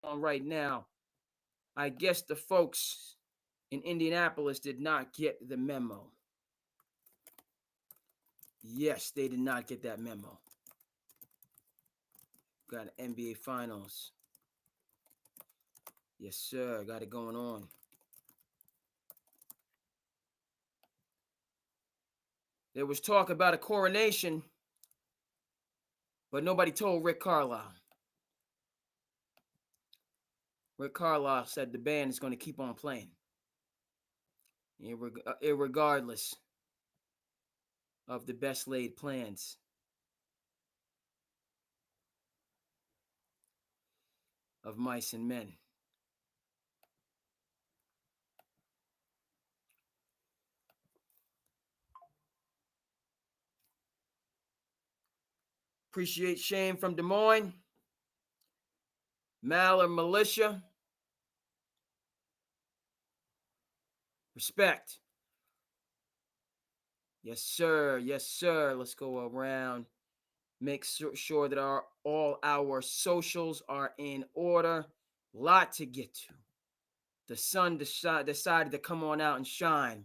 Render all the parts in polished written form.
on right now. I guess the folks in Indianapolis did not get the memo. Yes, they did not get that memo. Got an NBA Finals. Yes, sir. Got it going on. There was talk about a coronation, but nobody told Rick Carlisle. Rick Carlisle said the band is going to keep on playing, irregardless of the best laid plans. Of mice and men. Appreciate Shane from Des Moines. Mal or Militia. Respect. Yes, sir. Yes, sir. Let's go around. Make sure that all our socials are in order. Lot to get to. The sun decided to come on out and shine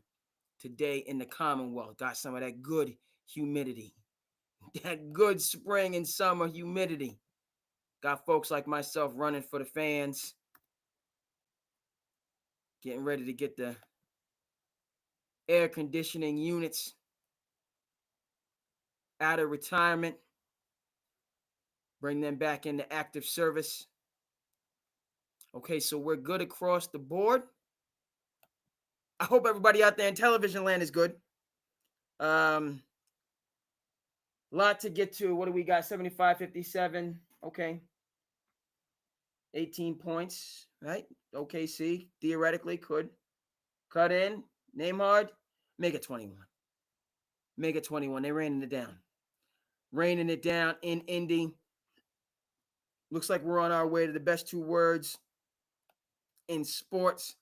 today in the Commonwealth. Got some of that good humidity. That good spring and summer humidity. Got folks like myself running for the fans. Getting ready to get the air conditioning units out of retirement. Bring them back into active service. Okay, so we're good across the board. I hope everybody out there in television land is good. Lot to get to. What do we got? 75-57. Okay. 18 points, right? OKC theoretically could cut in. Name hard. Make it 21. Make it 21. They're raining it down. Raining it down in Indy. Looks like we're on our way to the best two words in sports.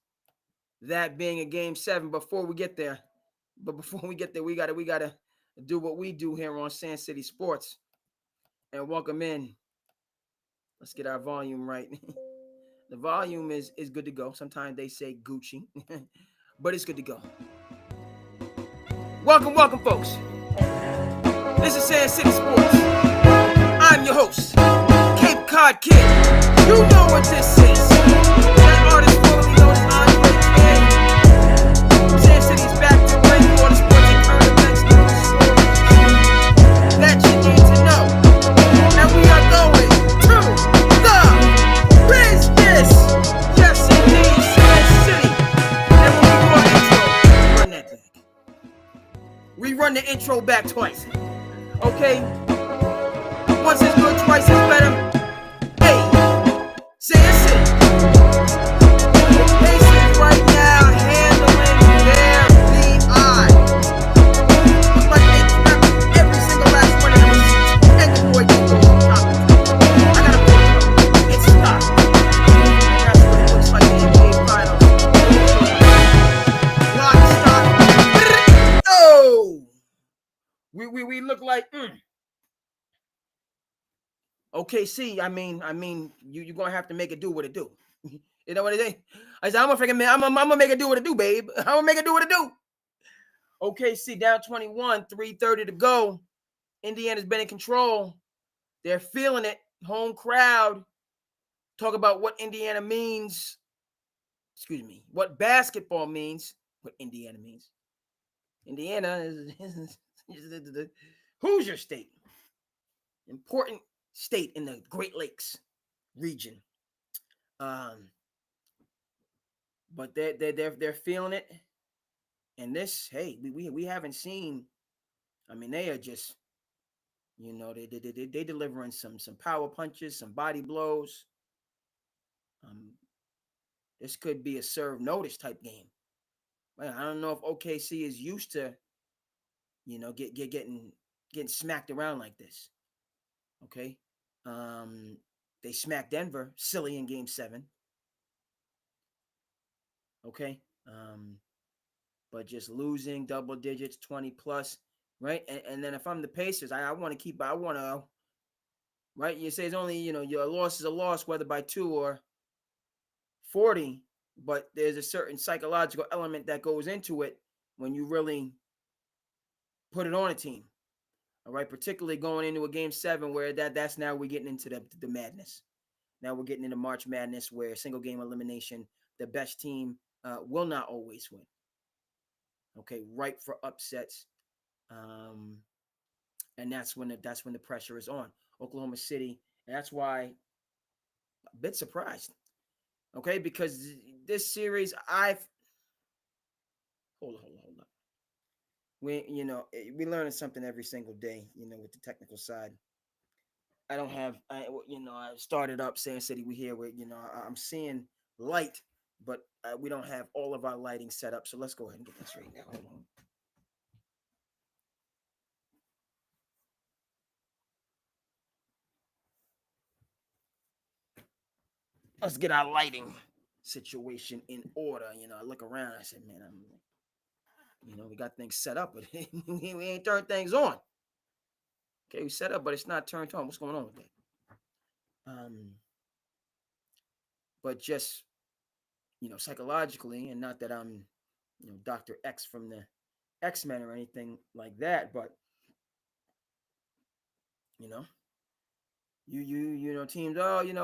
That being a game 7. Before we get there, we gotta do what we do here on SandCity Sports and welcome in. Let's get our volume right. The volume is good to go. Sometimes they say Gucci, but it's good to go. Welcome, folks. This is SandCity Sports. I'm your host, Cape Cod Kid. You know what this is. That artist formerly known as Andre K. SandCity's back to bring more sports and current events news stories that you need to know. And we are going to the business. Yes, indeed, SandCity. And when we go intro, run that back. We run the intro back twice. Okay? Once is good, twice is better. Hey, SandCity. The Pacers right now handling their BI. Look like they trapped every single last one of the receipts. And the boy just goes on top. I gotta put it up. It's stopped. And that's what it looks like in the NBA Finals. Lock, stock. Oh! We look like OKC, I mean, you're gonna have to make it do what it do. You know what I say? I said, I'm gonna make it do what it do, babe. I'm gonna make it do what it do. OKC down 21, 3:30 to go. Indiana's been in control. They're feeling it. Home crowd. Talk about what Indiana means. Excuse me. What basketball means. What Indiana means. Indiana is Hoosier State. Important state in the Great Lakes region. But they're feeling it. And this, hey, we haven't seen. I mean, they are just, they delivering some power punches, some body blows. This could be a serve notice type game. Well, I don't know if OKC is used to, getting smacked around like this. Okay. They smacked Denver silly in game 7. Okay. But just losing double digits, 20 plus, right? And then if I'm the Pacers, I want to, right? You say it's only, your loss is a loss, whether by 2 or 40, but there's a certain psychological element that goes into it when you really put it on a team. All right, particularly going into a game 7 where that's now we're getting into the madness. Now we're getting into March Madness where single game elimination, the best team will not always win. Okay, ripe for upsets. And that's when the pressure is on. Oklahoma City, and that's why a bit surprised. Okay, because this series, hold on. We learning something every single day. With the technical side. I don't have, I started up SandCity. We here where I'm seeing light, but we don't have all of our lighting set up. So let's go ahead and get this right now. Hold on. Let's get our lighting situation in order. I look around. I said, man, we got things set up, but we ain't turned things on. Okay, we set up, but it's not turned on. What's going on with that? But just psychologically, and not that I'm Dr. X from the X-Men or anything like that, but teams,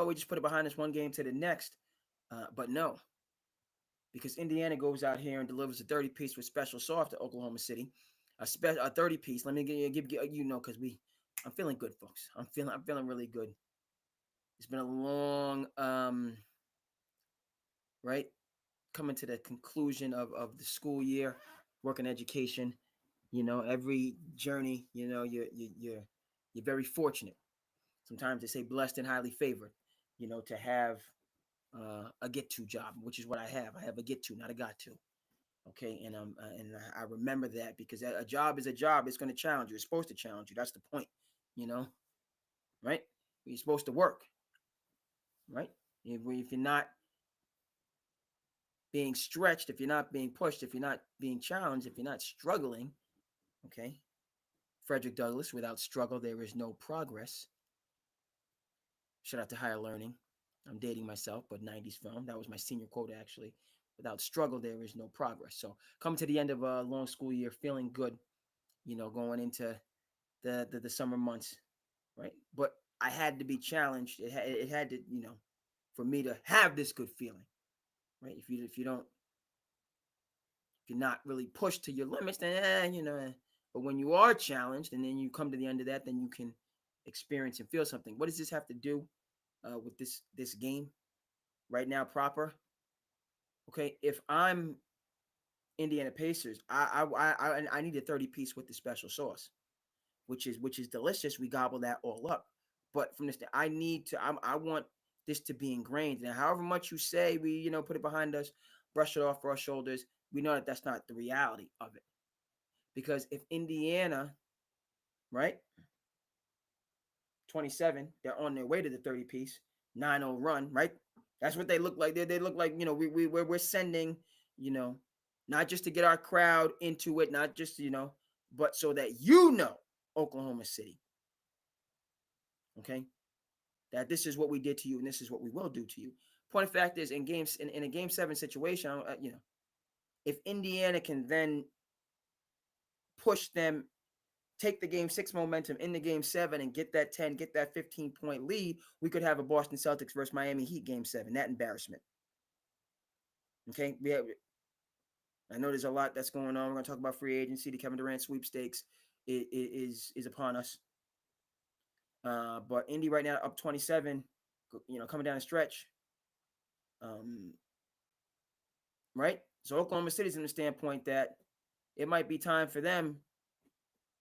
we just put it behind us one game to the next. But no, because Indiana goes out here and delivers a 30-piece with special sauce to Oklahoma City. A 30-piece. Let me give because I'm feeling good, folks. I'm feeling really good. It's been a long right, coming to the conclusion of the school year, working education. Every journey, you're very fortunate. Sometimes they say blessed and highly favored, to have a get-to job, which is what I have. I have a get-to, not a got-to. Okay, and I remember that because a job is a job. It's going to challenge you. It's supposed to challenge you. That's the point, right? You're supposed to work, right? If you're not being stretched, if you're not being pushed, if you're not being challenged, if you're not struggling, okay? Frederick Douglass, without struggle, there is no progress. Shout out to Higher Learning. I'm dating myself, but 90s film. That was my senior quote, actually. Without struggle, there is no progress. So coming to the end of a long school year, feeling good, going into the summer months, right? But I had to be challenged. It had to, for me to have this good feeling, right? If you're not really pushed to your limits, then but when you are challenged and then you come to the end of that, then you can experience and feel something. What does this have to do with this game right now proper? Okay, if I'm Indiana Pacers, I need a 30-piece with the special sauce, which is delicious. We gobble that all up. But from this, I want this to be ingrained. Now, however much you say we, put it behind us, brush it off our shoulders, we know that that's not the reality of it. Because if Indiana, right, 27, they're on their way to the 30-piece, 9-0 run, right? That's what they look like. They look like, we're sending, not just to get our crowd into it, not just, but so that Oklahoma City, okay, that this is what we did to you and this is what we will do to you. Point of fact is, in a game 7 situation, if Indiana can then push them, take the game 6 momentum in the game 7 and get that 10, get that 15-point lead, we could have a Boston Celtics versus Miami Heat game 7. That embarrassment. Okay, I know there's a lot that's going on. We're going to talk about free agency. The Kevin Durant sweepstakes is upon us. But Indy right now up 27, coming down the stretch. Right? So Oklahoma City's in the standpoint that it might be time for them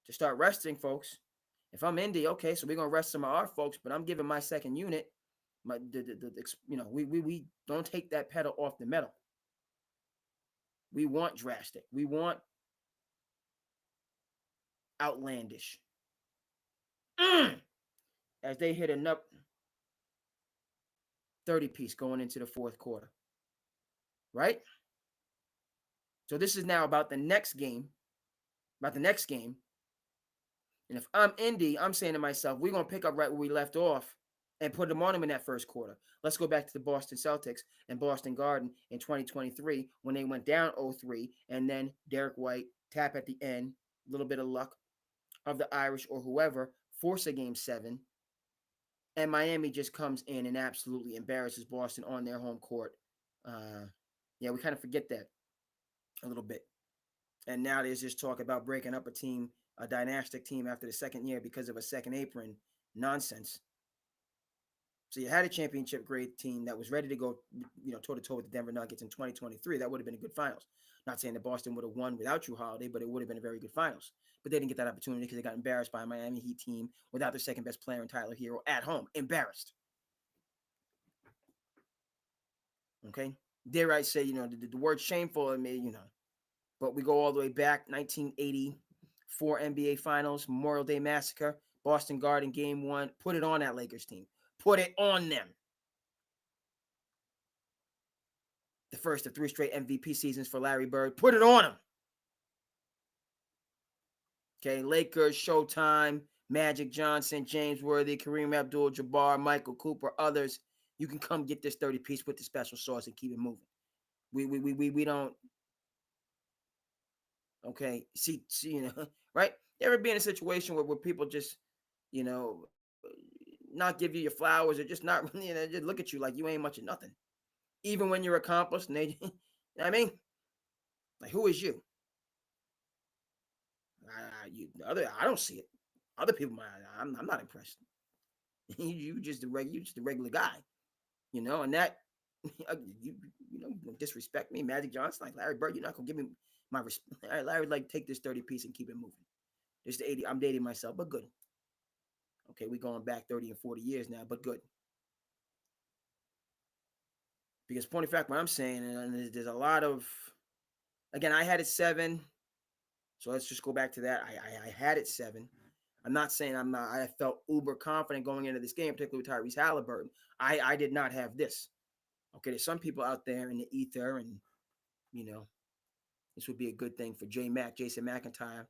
to start resting folks. If I'm Indy, okay, so we're going to rest some of our folks, but I'm giving my second unit, we don't take that pedal off the metal. We want drastic. We want outlandish. As they hit a 30-piece going into the fourth quarter. Right? So this is now about the next game. And if I'm Indy, I'm saying to myself, we're going to pick up right where we left off and put them on them in that first quarter. Let's go back to the Boston Celtics and Boston Garden in 2023 when they went down 0-3, and then Derek White tap at the end, a little bit of luck of the Irish or whoever, force a game 7, and Miami just comes in and absolutely embarrasses Boston on their home court. Yeah, we kind of forget that a little bit. And now there's just talk about breaking up a team, a dynastic team after the second year because of a second apron nonsense. So you had a championship grade team that was ready to go, toe to toe with the Denver Nuggets in 2023. That would have been a good finals. Not saying that Boston would have won without Jrue Holiday, but it would have been a very good finals. But they didn't get that opportunity because they got embarrassed by a Miami Heat team without their second best player in Tyler Hero at home. Embarrassed. Okay? Dare I say, the word shameful, I mean, but we go all the way back, 1984 N.B.A. Finals, Memorial Day Massacre, Boston Garden, Game 1. Put it on that Lakers team. Put it on them. The first of 3 straight MVP seasons for Larry Bird. Put it on him. Okay, Lakers, Showtime, Magic Johnson, James Worthy, Kareem Abdul-Jabbar, Michael Cooper, others. You can come get this 30-piece with the special sauce and keep it moving. We don't. Okay, see, right? You ever be in a situation where people just, not give you your flowers or just not, just look at you like you ain't much of nothing, even when you're accomplished. And they, I mean, like, who is you? I don't see it. Other people, I'm not impressed. you just the regular guy, and that you disrespect me, Magic Johnson, like Larry Bird. You're not gonna give me my respect. All right, Larry, like, take this 30-piece and keep it moving. Just the 80. I'm dating myself, but good. Okay, we going back 30 and 40 years now, but good. Because point of fact, what I'm saying, and there's a lot of, again, I had it 7. So let's just go back to that. I had it 7. I'm not saying I felt uber confident going into this game, particularly with Tyrese Halliburton. I did not have this. Okay, there's some people out there in the ether, and, this would be a good thing for Jason McIntyre.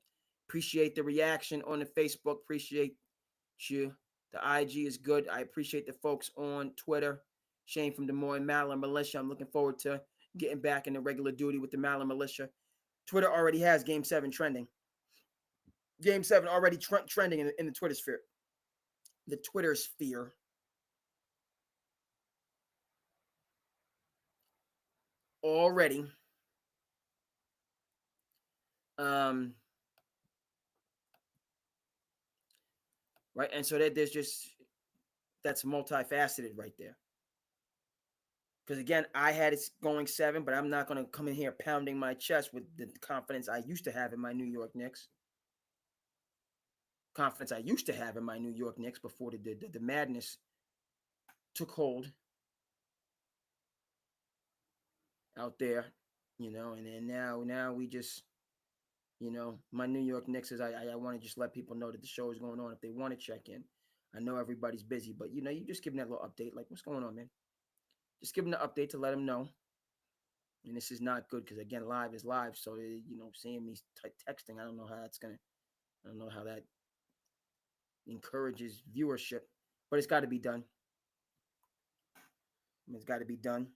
Appreciate the reaction on the Facebook. Appreciate you. The IG is good. I appreciate the folks on Twitter. Shane from Des Moines, Maller Militia. I'm looking forward to getting back into regular duty with the Maller Militia. Twitter already has Game 7 trending. Game 7 already trending in the Twitter sphere. The Twitter sphere. Already. Right, and so there's just, that's multifaceted right there. Because again, I had it going 7, but I'm not going to come in here pounding my chest with the confidence I used to have in my New York Knicks. Confidence I used to have in my New York Knicks before the madness took hold out there, and then now we just, my New York Knicks is, I want to just let people know that the show is going on if they want to check in. I know everybody's busy, but you just give them that little update, like, what's going on, man? Just give them the update to let them know. And this is not good because, again, live is live. So, seeing me texting, I don't know how that encourages viewership, but it's got to be done. It's got to be done.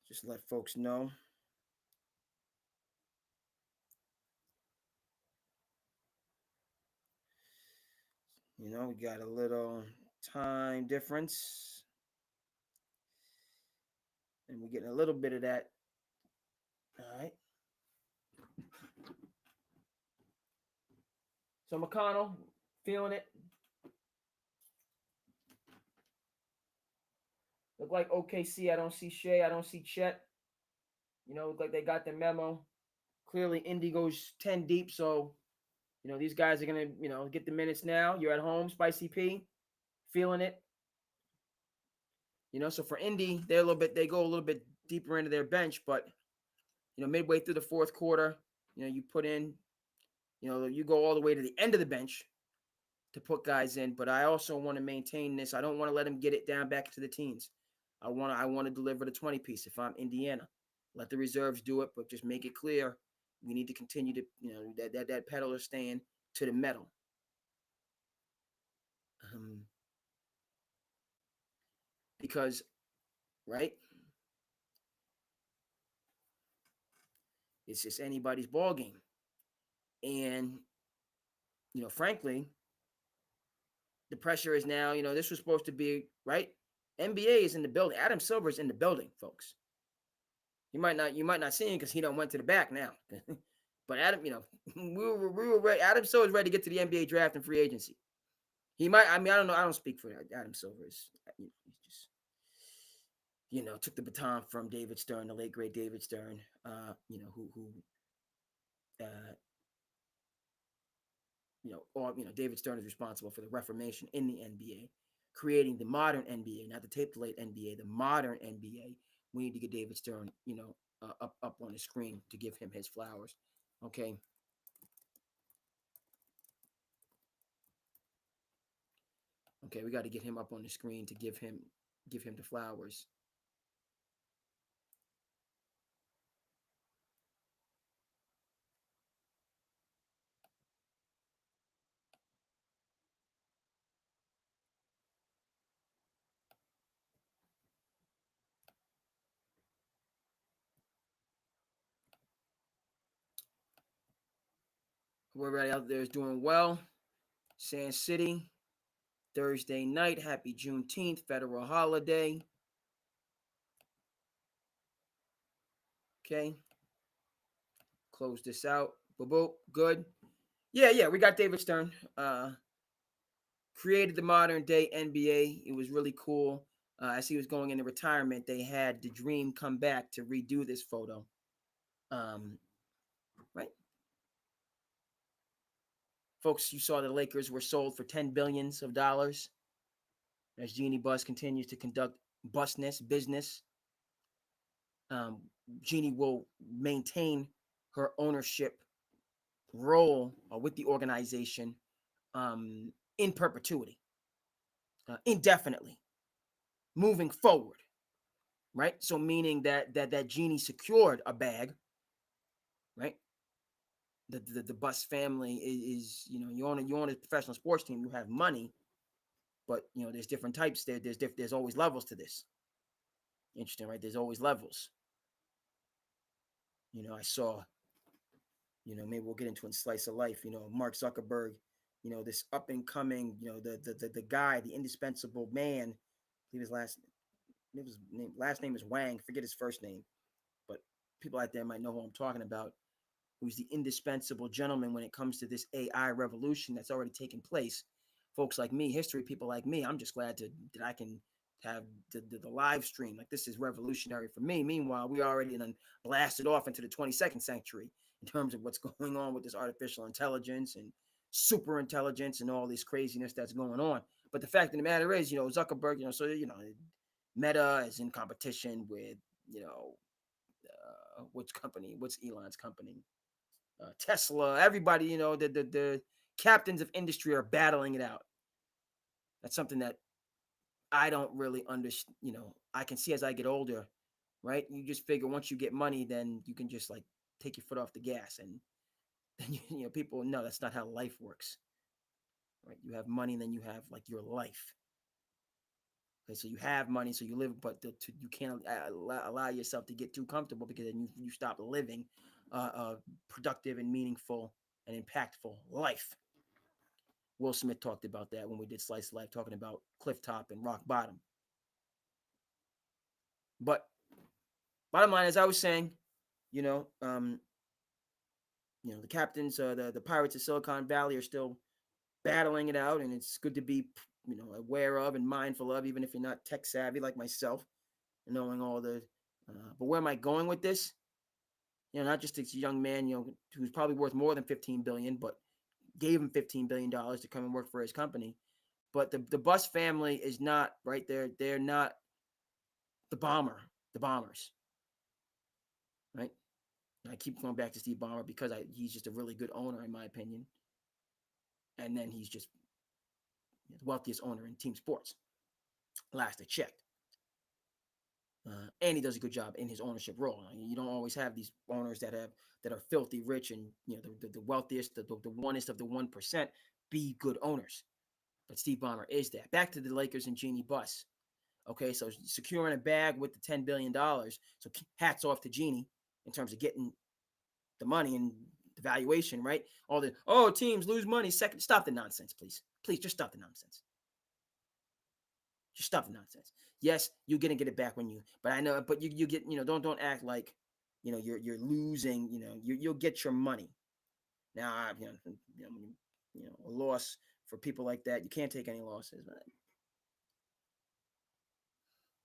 Just let folks know. We got a little time difference. And we're getting a little bit of that. All right. So McConnell, feeling it. Look like OKC. I don't see Shea. I don't see Chet. Look like they got the memo. Clearly, Indy goes 10 deep. So, these guys are going to, get the minutes now. You're at home, Spicy P. Feeling it. So for Indy, they go a little bit deeper into their bench. But, midway through the fourth quarter, you put in, you go all the way to the end of the bench to put guys in. But I also want to maintain this. I don't want to let them get it down back to the teens. I want to deliver the 20-piece if I'm Indiana. Let the reserves do it, but just make it clear we need to continue to, that pedal is staying to the metal. Because, right, it's just anybody's ball game. And, frankly, the pressure is now, this was supposed to be, right? NBA is in the building. Adam Silver is in the building, folks. You might not see him because he don't went to the back now. But Adam, we were ready. Adam Silver is ready to get to the NBA draft and free agency. He might. I don't know. I don't speak for Adam Silver. He's just, took the baton from David Stern, the late great David Stern. David Stern is responsible for the reformation in the NBA, creating the modern NBA, not the tape delayed NBA, the modern NBA. We need to get David Stern, up on the screen to give him his flowers. Okay. Okay, we got to get him up on the screen to give him the flowers. Everybody out there is doing well. SandCity, Thursday night. Happy Juneteenth, federal holiday. Okay. Close this out. Boop, good. Yeah, we got David Stern. Created the modern day NBA. It was really cool. As he was going into retirement, they had the Dream come back to redo this photo. Right? Folks, you saw the Lakers were sold for $10 billion as Jeannie Buss continues to conduct business. Jeannie will maintain her ownership role with the organization in perpetuity, indefinitely, moving forward. Right? So meaning that Jeannie secured a bag, right? The Buss family is you own a professional sports team, you have money, but there's different types there. There's always levels to this. Interesting, right? There's always levels. I saw, maybe we'll get into a slice of life. Mark Zuckerberg, this up and coming, the guy, the indispensable man. I believe his last name is Wang. Forget his first name, but people out there might know who I'm talking about. Who's the indispensable gentleman when it comes to this AI revolution that's already taken place. Folks like me, history people like me, I'm just glad that I can have the live stream. Like, this is revolutionary for me. Meanwhile, we already done blasted off into the 22nd century in terms of what's going on with this artificial intelligence and super intelligence and all this craziness that's going on. But the fact of the matter is, Zuckerberg, Meta is in competition with, what's Elon's company? Tesla, everybody, the captains of industry are battling it out. That's something that I don't really understand. I can see as I get older, right? You just figure once you get money, then you can just like take your foot off the gas, and then people know that's not how life works, right? You have money, and then you have like your life. Okay, so you have money, so you live, but you can't allow yourself to get too comfortable, because then you stop living a productive and meaningful and impactful life. Will Smith talked about that when we did Slice of Life, talking about cliff top and rock bottom. But bottom line, as I was saying, the captains, the Pirates of Silicon Valley are still battling it out, and it's good to be, aware of and mindful of, even if you're not tech savvy like myself, knowing all the. But where am I going with this? Not just this young man, who's probably worth more than $15 billion, but gave him $15 billion to come and work for his company. But the Buss family is not right there. They're not the Bombers, right? And I keep going back to Steve Ballmer because he's just a really good owner, in my opinion. And then he's just the wealthiest owner in team sports. Last I checked. And he does a good job in his ownership role. You don't always have these owners that are filthy rich and the wealthiest, the onest of the 1% be good owners. But Steve Ballmer is that. Back to the Lakers and Jeannie Buss. Okay, so securing a bag with the $10 billion. So hats off to Jeannie in terms of getting the money and the valuation, right? All the, teams lose money. Second, stop the nonsense, please. Please, just stop the nonsense. Just stop the nonsense. Yes, you're gonna get it back when you, but I know, but you get, don't act like, you're losing. You'll get your money. Now, a loss for people like that, you can't take any losses. But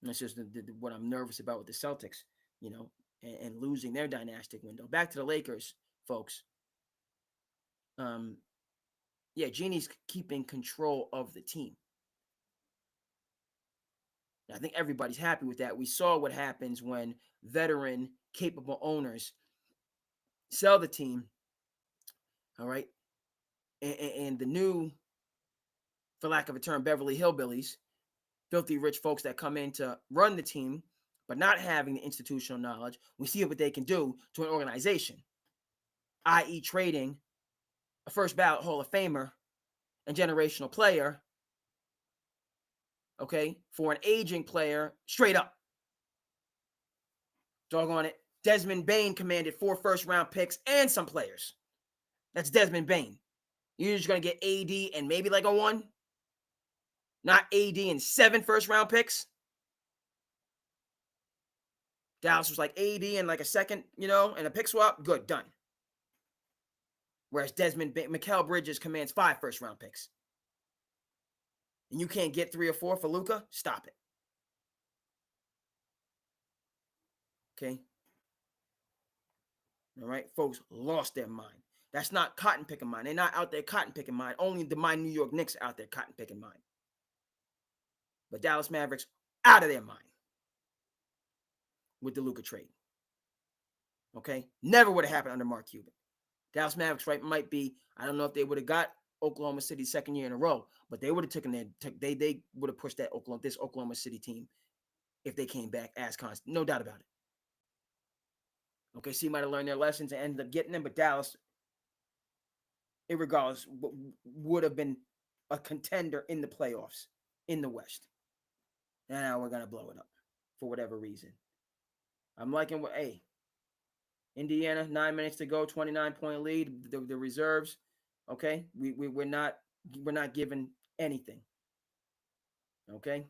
that's just what I'm nervous about with the Celtics, and losing their dynastic window. Back to the Lakers, folks. Yeah, Jeannie's keeping control of the team. I think everybody's happy with that. We saw what happens when veteran, capable owners sell the team. All right. And the new, for lack of a term, Beverly Hillbillies, filthy rich folks that come in to run the team, but not having the institutional knowledge, we see what they can do to an organization, i.e., trading a first ballot Hall of Famer and generational player, okay, for an aging player straight up. Doggone it. Desmond Bane commanded 4 first-round picks and some players. That's Desmond Bane. You're just going to get AD and maybe like a 1? Not AD and 7 first-round picks? Dallas was like AD and like a second, and a pick swap. Good, done. Whereas Desmond Bane, Mikal Bridges commands 5 first-round picks. And you can't get 3 or 4 for Luka? Stop it. Okay? All right? Folks lost their mind. That's not cotton picking mind. They're not out there cotton picking mind. Only my New York Knicks out there cotton picking mind. But Dallas Mavericks out of their mind with the Luka trade. Okay? Never would have happened under Mark Cuban. Dallas Mavericks, right, might be, I don't know if they would have got Oklahoma City second year in a row, but they would have they would have pushed this Oklahoma City team if they came back as constant. No doubt about it. Okay, so you might have learned their lessons and ended up getting them, but Dallas, irregardless, would have been a contender in the playoffs in the West. And now we're going to blow it up for whatever reason. I'm liking what, Indiana, 9 minutes to go, 29-point lead. The reserves, okay? We're not given anything, okay?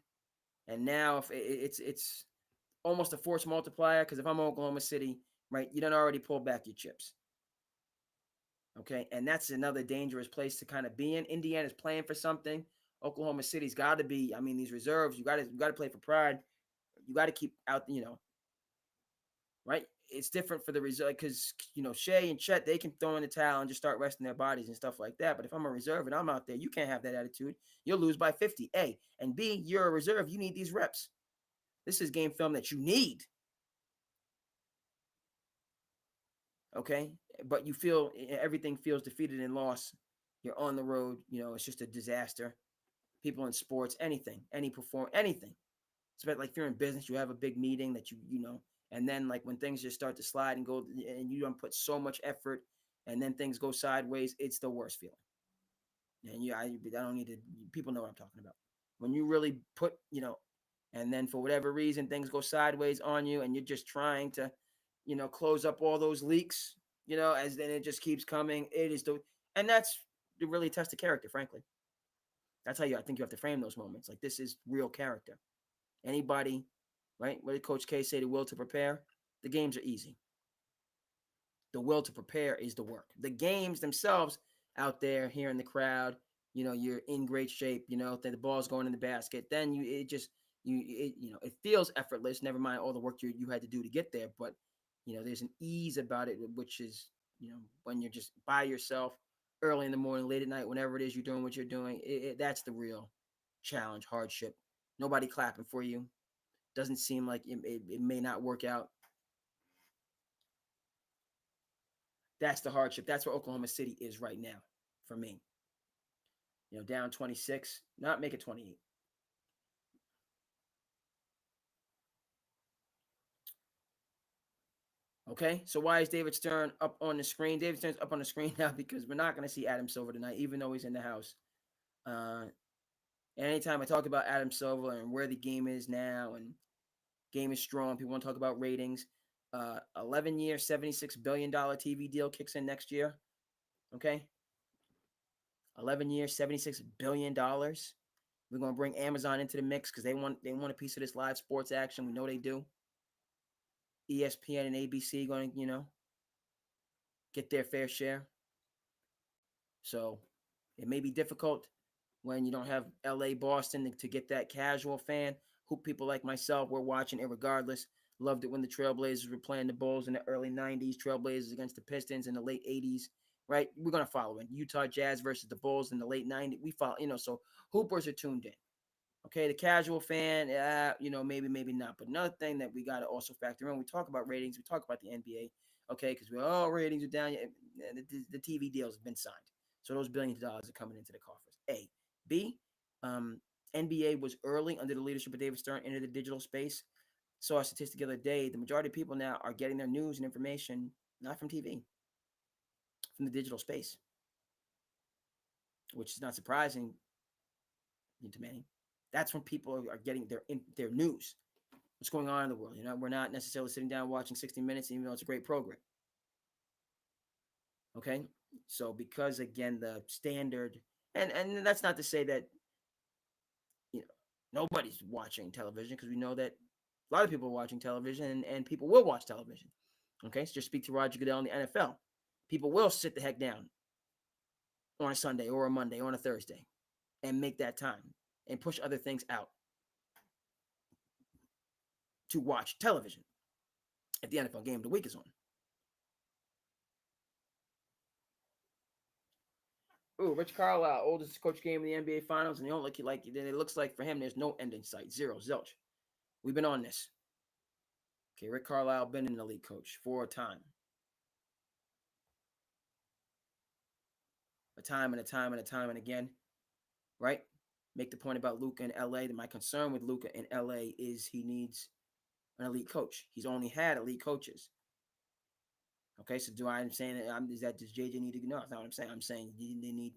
And now if it's almost a force multiplier, because if I'm Oklahoma City, right, you done already pulled back your chips, okay? And that's another dangerous place to kind of be in. Indiana's playing for something. Oklahoma City's got to be. I mean, these reserves, you got to play for pride. You got to keep out, right? It's different for the reserve because, Shea and Chet, they can throw in the towel and just start resting their bodies and stuff like that. But if I'm a reserve and I'm out there, you can't have that attitude. You'll lose by 50. A. And B, you're a reserve. You need these reps. This is game film that you need. Okay? But you feel everything feels defeated and lost. You're on the road. It's just a disaster. People in sports, anything, anything. It's like if you're in business, you have a big meeting that and then like when things just start to slide and go and you don't put so much effort and then things go sideways, it's the worst feeling. And I don't need to, people know what I'm talking about. When you really put, and then for whatever reason, things go sideways on you and you're just trying to, close up all those leaks, as then it just keeps coming. And that's really test the character, frankly. That's how I think you have to frame those moments. Like this is real character. Anybody, right? What did Coach K say? The will to prepare. The games are easy. The will to prepare is the work. The games themselves out there, here in the crowd, you're in great shape. The ball's going in the basket. Then it feels effortless. Never mind all the work you had to do to get there. But there's an ease about it, which is when you're just by yourself, early in the morning, late at night, whenever it is you're doing what you're doing. That's the real challenge, hardship. Nobody clapping for you. Doesn't seem like it may not work out. That's the hardship. That's where Oklahoma City is right now for me. Down 26, not make it 28. Okay, so why is David Stern up on the screen? David Stern's up on the screen now because we're not going to see Adam Silver tonight, even though he's in the house. And anytime I talk about Adam Silver and where the game is now and game is strong, people want to talk about ratings. 11-year, $76 billion TV deal kicks in next year. Okay? 11 years, $76 billion. We're going to bring Amazon into the mix because they want a piece of this live sports action. We know they do. ESPN and ABC going to, get their fair share. So it may be difficult when you don't have LA, Boston to get that casual fan. Who people like myself were watching it regardless. Loved it when the Trailblazers were playing the Bulls in the early 90s, Trailblazers against the Pistons in the late 80s, right? We're going to follow it. Utah Jazz versus the Bulls in the late 90s. We follow, so Hoopers are tuned in. Okay, the casual fan, maybe not. But another thing that we got to also factor in, we talk about ratings, we talk about the NBA, okay, because ratings are down. The TV deals have been signed. So those billions of dollars are coming into the coffers. A. B, NBA was early under the leadership of David Stern into the digital space. Saw a statistic the other day, the majority of people now are getting their news and information not from TV, from the digital space, which is not surprising to many. That's when people are getting their news. What's going on in the world? We're not necessarily sitting down watching 60 Minutes, even though it's a great program. Okay? So because, again, the standard, and that's not to say that, nobody's watching television, because we know that a lot of people are watching television and people will watch television. Okay? So just speak to Roger Goodell in the NFL. People will sit the heck down on a Sunday or a Monday or on a Thursday and make that time and push other things out to watch television if the NFL game of the week is on. Ooh, Rich Carlisle, oldest coach game in the NBA Finals, and it looks like for him there's no end in sight. Zero, zilch. We've been on this. Okay, Rick Carlisle been an elite coach for a time. A time and a time and a time and again, right? Make the point about Luka in LA. That my concern with Luka in LA is he needs an elite coach. He's only had elite coaches. Okay, so I'm saying that does JJ need to know? That's not what I'm saying. I'm saying they need,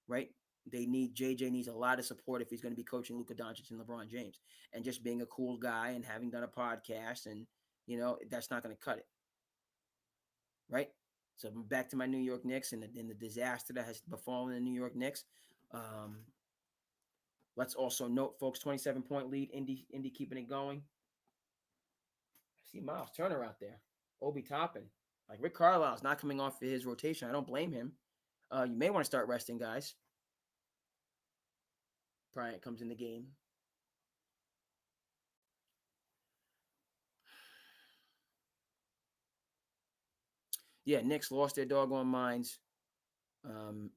right? JJ needs a lot of support if he's going to be coaching Luka Doncic and LeBron James. And just being a cool guy and having done a podcast and, that's not going to cut it. Right? So back to my New York Knicks and the disaster that has befallen the New York Knicks. Let's also note, folks, 27-point lead, Indy keeping it going. I see Miles Turner out there. Obi Toppin. Like Rick Carlisle's not coming off his rotation. I don't blame him. You may want to start resting guys. Bryant comes in the game. Yeah, Knicks lost their doggone minds. And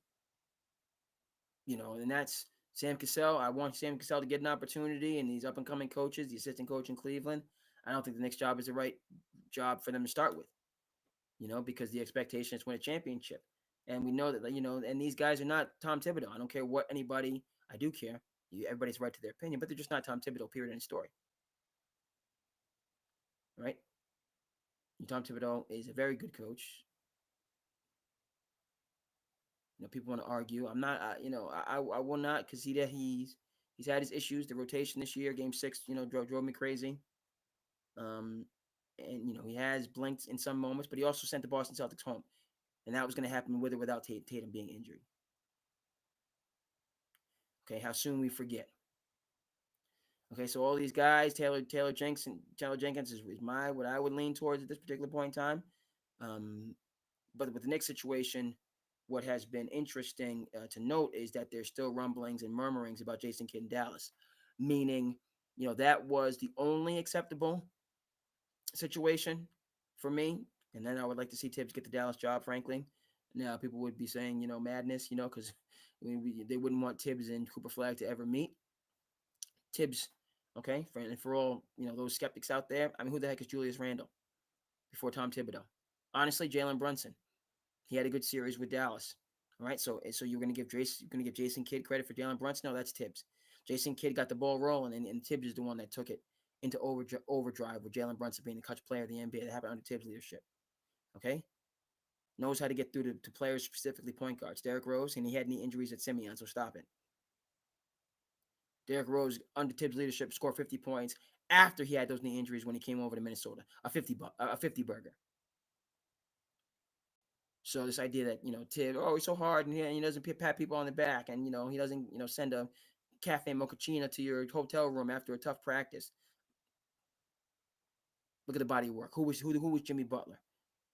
that's Sam Cassell. I want Sam Cassell to get an opportunity, and these up-and-coming coaches, the assistant coach in Cleveland, I don't think the Knicks job is the right job for them to start with, because the expectation is to win a championship. And we know that, and these guys are not Tom Thibodeau. I don't care what I do care. Everybody's right to their opinion, but they're just not Tom Thibodeau, period, in the story. Right? Tom Thibodeau is a very good coach. People want to argue. I'm not, I will not, because he's had his issues. The rotation this year, Game 6, drove me crazy. And he has blinked in some moments, but he also sent the Boston Celtics home, and that was going to happen with or without Tatum being injured. Okay, how soon we forget. Okay, so all these guys, Taylor Jenkins is what I would lean towards at this particular point in time. But with the Knicks situation, what has been interesting to note is that there's still rumblings and murmurings about Jason Kidd in Dallas, meaning, that was the only acceptable situation for me. And then I would like to see Tibbs get the Dallas job, frankly. Now, people would be saying, madness, because they wouldn't want Tibbs and Cooper Flagg to ever meet. Tibbs, okay, for all, those skeptics out there, who the heck is Julius Randle before Tom Thibodeau? Honestly, Jalen Brunson. He had a good series with Dallas. All right, so you're going to give Jason Kidd credit for Jalen Brunson? No, that's Tibbs. Jason Kidd got the ball rolling, and Tibbs is the one that took it into overdrive with Jalen Brunson being the clutch player of the NBA that happened under Tibbs' leadership. Okay? Knows how to get through to players, specifically point guards. Derrick Rose, and he had knee injuries at Simeon, so stop it. Derrick Rose, under Tibbs' leadership, scored 50 points after he had those knee injuries when he came over to Minnesota. A 50 burger. So this idea that Tibbs, oh, he's so hard and he doesn't pat people on the back, and he doesn't send a cafe mochaccino to your hotel room after a tough practice. Look at the body of work. Who was Jimmy Butler?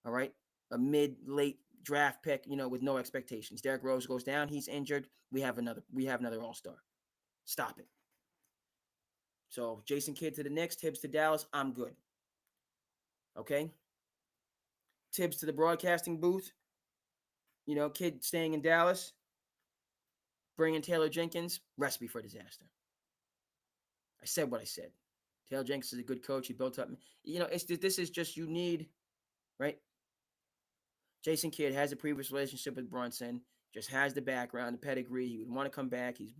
All right, a late draft pick, with no expectations. Derrick Rose goes down. He's injured. We have another All-Star. Stop it. So Jason Kidd to the Knicks, Tibbs to Dallas. I'm good. Okay. Tibbs to the broadcasting booth. Kidd staying in Dallas. Bringing Taylor Jenkins. Recipe for disaster. I said what I said. Taylor Jenkins is a good coach. He built up. This is just, you need, right? Jason Kidd has a previous relationship with Brunson, just has the background, the pedigree. He would want to come back. He's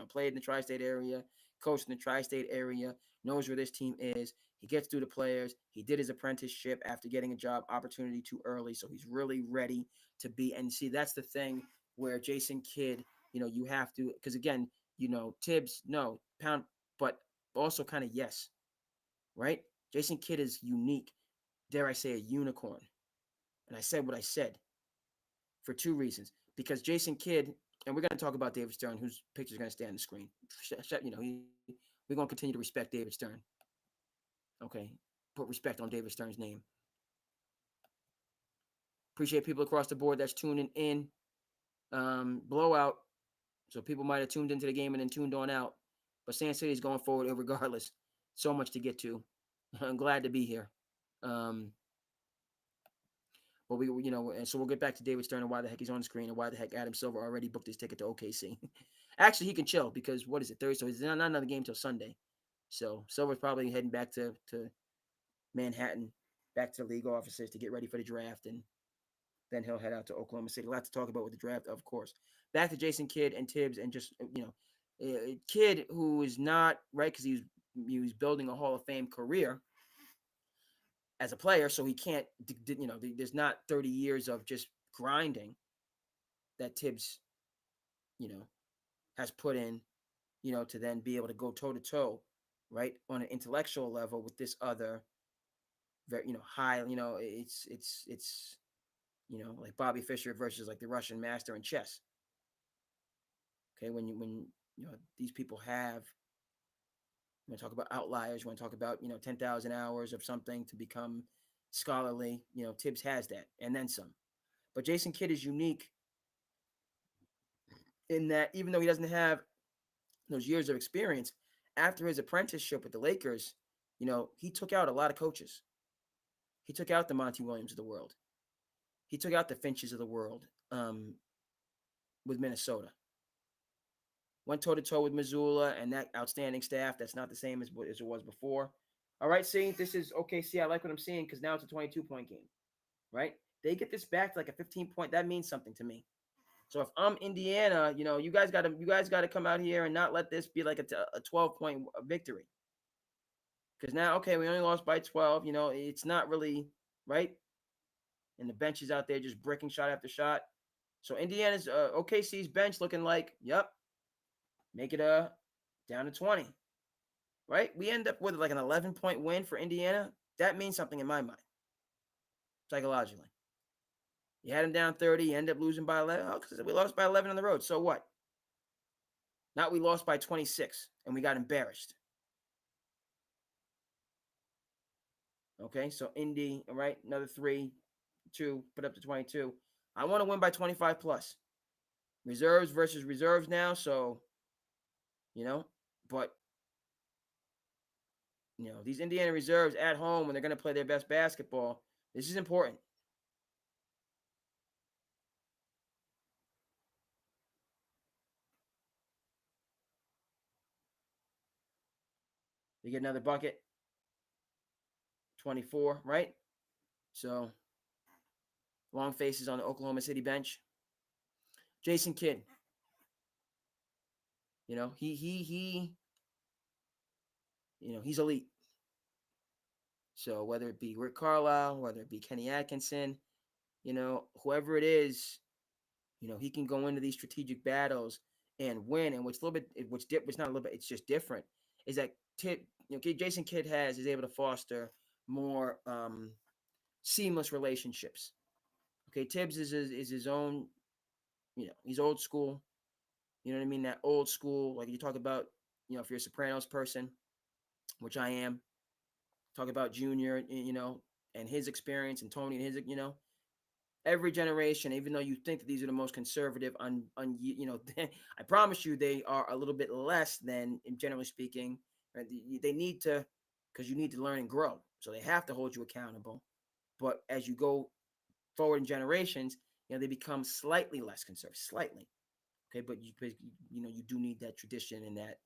played in the tri-state area, coached in the tri-state area, knows where this team is. He gets through the players. He did his apprenticeship after getting a job opportunity too early, so he's really ready to be. And see, that's the thing where Jason Kidd, you have to, because again, Tibbs, no, pound, but also kind of yes, right? Jason Kidd is unique, dare I say a unicorn. And I said what I said for two reasons. Because Jason Kidd, and we're going to talk about David Stern, whose picture is going to stay on the screen. We're going to continue to respect David Stern. Okay, put respect on David Stern's name. Appreciate people across the board that's tuning in. Blowout. So people might have tuned into the game and then tuned on out. But SandCity is going forward regardless. So much to get to. I'm glad to be here. But and so we'll get back to David Stern and why the heck he's on the screen and why the heck Adam Silver already booked his ticket to OKC. Actually, he can chill because what is it, Thursday? So it's not another game till Sunday. So Silver's probably heading back to Manhattan, back to the league offices to get ready for the draft, and then he'll head out to Oklahoma City. A lot to talk about with the draft, of course. Back to Jason Kidd and Tibbs, and just Kidd, who is not right because he was building a Hall of Fame career as a player, so he can't, there's not 30 years of just grinding that Tibbs, has put in, to then be able to go toe to toe, right, on an intellectual level with this other, very, high, it's like Bobby Fischer versus like the Russian master in chess. Okay, when these people have. You want to talk about outliers. You want to talk about 10,000 hours of something to become scholarly. Tibbs has that and then some. But Jason Kidd is unique in that even though he doesn't have those years of experience, after his apprenticeship with the Lakers, he took out a lot of coaches. He took out the Monty Williams of the world. He took out the Finches of the world with Minnesota. Went toe-to-toe with Missoula and that outstanding staff. That's not the same as it was before. All right, see, this is OKC. I like what I'm seeing because now it's a 22-point game, right? They get this back to like a 15-point. That means something to me. So if I'm Indiana, you guys got to come out here and not let this be like a 12-point victory. Because now, okay, we only lost by 12. It's not really, right? And the bench is out there just bricking shot after shot. So Indiana's OKC's bench looking like, yep, make it down to 20, right? We end up with like an 11-point win for Indiana. That means something in my mind, psychologically. You had them down 30, you end up losing by 11. Oh, because we lost by 11 on the road. So what? Not we lost by 26 and we got embarrassed. Okay, so Indy, all right, another 3-2, put up to 22. I want to win by 25 plus. Reserves versus reserves now, so, but, these Indiana reserves at home when they're going to play their best basketball, this is important. They get another bucket. 24, right? So, long faces on the Oklahoma City bench. Jason Kidd. He's elite. So whether it be Rick Carlisle, whether it be Kenny Atkinson, whoever it is, he can go into these strategic battles and win. And what's a little bit, what's not a little bit, it's just different, is that Jason Kidd is able to foster more seamless relationships. Okay, Tibbs is his own, he's old school. You know what I mean? That old school, like you talk about, if you're a Sopranos person, which I am, talk about Junior, and his experience, and Tony and his, every generation, even though you think that these are the most conservative, I promise you they are a little bit less than, generally speaking. Right? They need to, because you need to learn and grow. So they have to hold you accountable. But as you go forward in generations, they become slightly less conservative, slightly. Okay, but you do need that tradition, and that,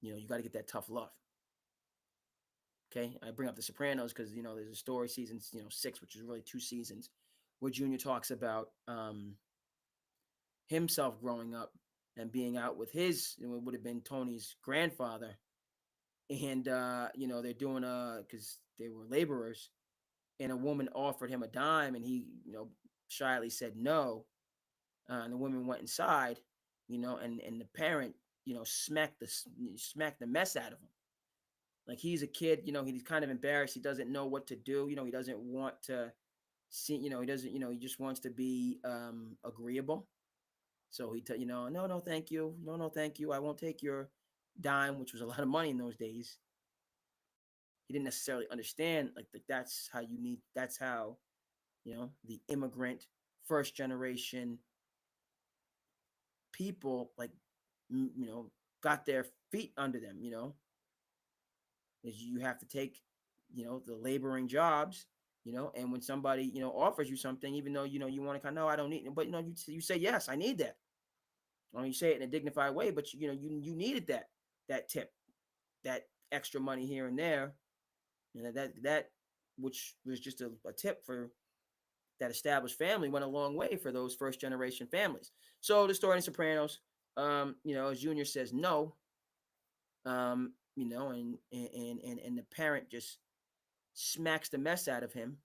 you got to get that tough love. Okay, I bring up The Sopranos because there's a story, season 6, which is really 2 seasons, where Junior talks about himself growing up and being out with his, it would have been Tony's grandfather, and they're doing because they were laborers, and a woman offered him a dime, and he shyly said no, and the woman went inside, and the parent smacked the mess out of him. Like, he's a kid, he's kind of embarrassed. He doesn't know what to do. He doesn't want to see, he doesn't, he just wants to be agreeable. So he, no, thank you. No, thank you. I won't take your dime, which was a lot of money in those days. He didn't necessarily understand, like, that's how, the immigrant, first generation people, like, got their feet under them, is you have to take, the laboring jobs, and when somebody, offers you something, even though, you want to kind of, no, I don't need it, but, you say, yes, I need that. You say it in a dignified way, but, you needed that tip, that extra money here and there, that which was just a tip for that established family, went a long way for those first generation families. So the story in Sopranos, as Junior says no, and the parent just smacks the mess out of him.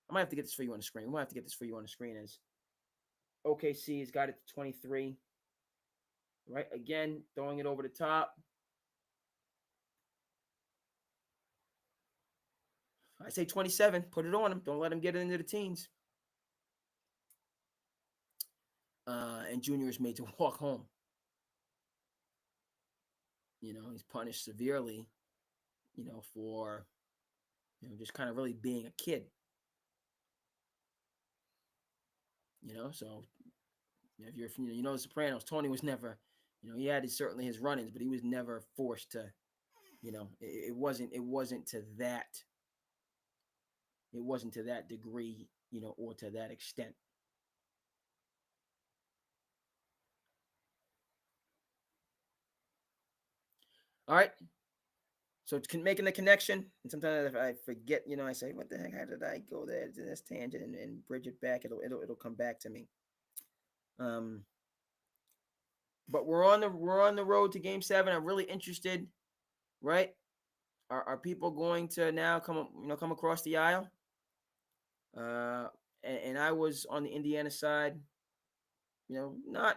I might have to get this for you on the screen. We might have to get this for you on the screen as OKC has got it to 23. Right? Again, throwing it over the top. I say 27. Put it on him. Don't let him get it into the teens. And Junior is made to walk home. He's punished severely, for, just kind of really being a kid. So if you're, The Sopranos, Tony was never, he had certainly his run-ins, but he was never forced to, it wasn't to that, degree, or to that extent. All right. So making the connection, and sometimes if I forget, I say, what the heck, how did I go there to this tangent and bridge it back? It'll come back to me. But we're on the road to Game 7. I'm really interested, right? Are people going to now come across the aisle? And I was on the Indiana side, not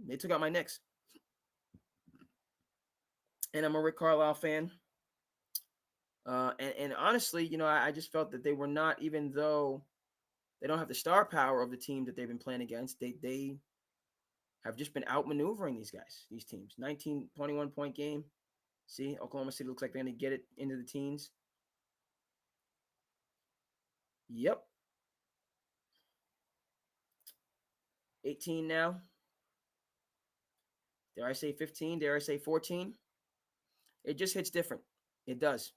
they took out my Knicks. And I'm a Rick Carlisle fan. And honestly, I just felt that they were not, even though they don't have the star power of the team that they've been playing against, they have just been outmaneuvering these teams. 19, 21-point game. See, Oklahoma City looks like they're going to get it into the teens. Yep. 18 now. Dare I say 15? Dare I say 14? It just hits different. It does.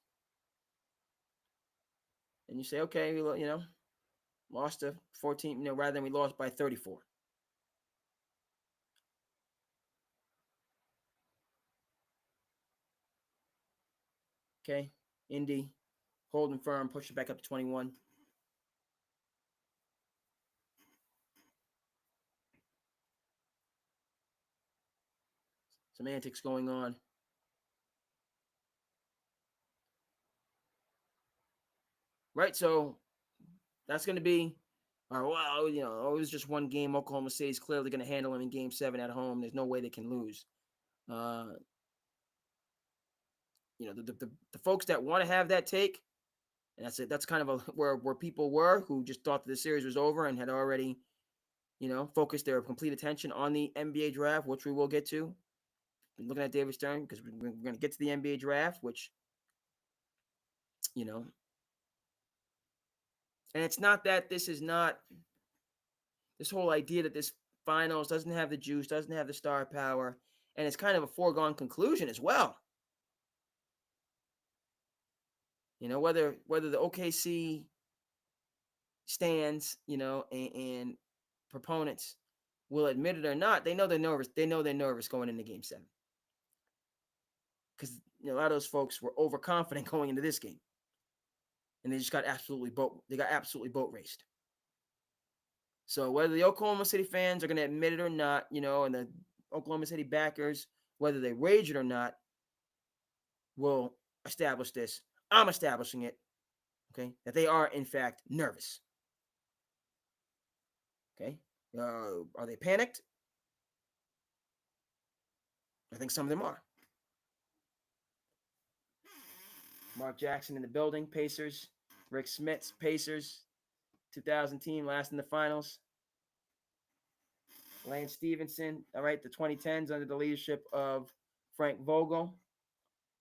And you say, okay, lost to 14, rather than we lost by 34. Okay, Indy, holding firm, push it back up to 21. Some antics going on. Right, so that's going to be well, it was just one game. Oklahoma City's clearly going to handle them in Game 7 at home. There's no way they can lose. The folks that want to have that take, and that's it. That's kind of where people were who just thought that the series was over and had already, focused their complete attention on the NBA draft, which we will get to. Been looking at David Stern because we're going to get to the NBA draft, which, and it's not that this whole idea that this finals doesn't have the juice, doesn't have the star power, and it's kind of a foregone conclusion as well. Whether the OKC stands, and proponents will admit it or not, they know they're nervous. They know they're nervous going into Game 7 because a lot of those folks were overconfident going into this game, and they just got absolutely boat raced. So whether the Oklahoma City fans are going to admit it or not, and the Oklahoma City backers, whether they rage it or not, will establish this. I'm establishing it, okay, that they are, in fact, nervous. Okay? Are they panicked? I think some of them are. Mark Jackson in the building, Pacers. Rick Smits, Pacers. 2000 team, last in the finals. Lance Stevenson, all right, the 2010s under the leadership of Frank Vogel.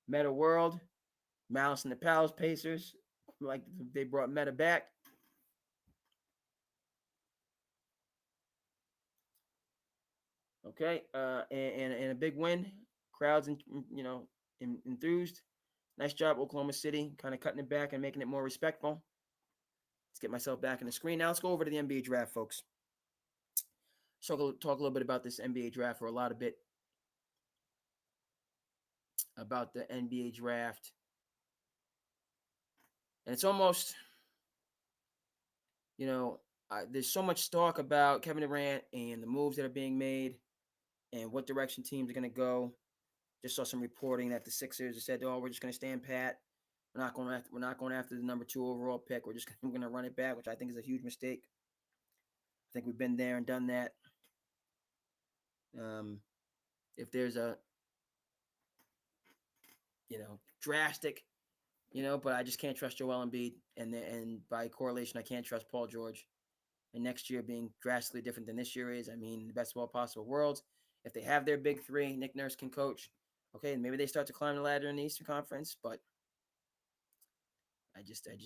Meta World, Malice and the Palace Pacers, like they brought Meta back. Okay, and a big win. Crowds, enthused. Nice job, Oklahoma City, kind of cutting it back and making it more respectful. Let's get myself back on the screen. Now let's go over to the NBA draft, folks. So talk a little bit about this NBA draft for a lot of bit. About the NBA draft. And it's almost, there's so much talk about Kevin Durant and the moves that are being made and what direction teams are going to go. Just saw some reporting that the Sixers have said, we're just going to stand pat. We're not going after the number 2 overall pick. We're going to run it back, which I think is a huge mistake. I think we've been there and done that. If there's a, drastic, but I just can't trust Joel Embiid, and by correlation, I can't trust Paul George. And next year being drastically different than this year is, the best of all possible worlds. If they have their big 3, Nick Nurse can coach. Okay, maybe they start to climb the ladder in the Eastern Conference, but I just, I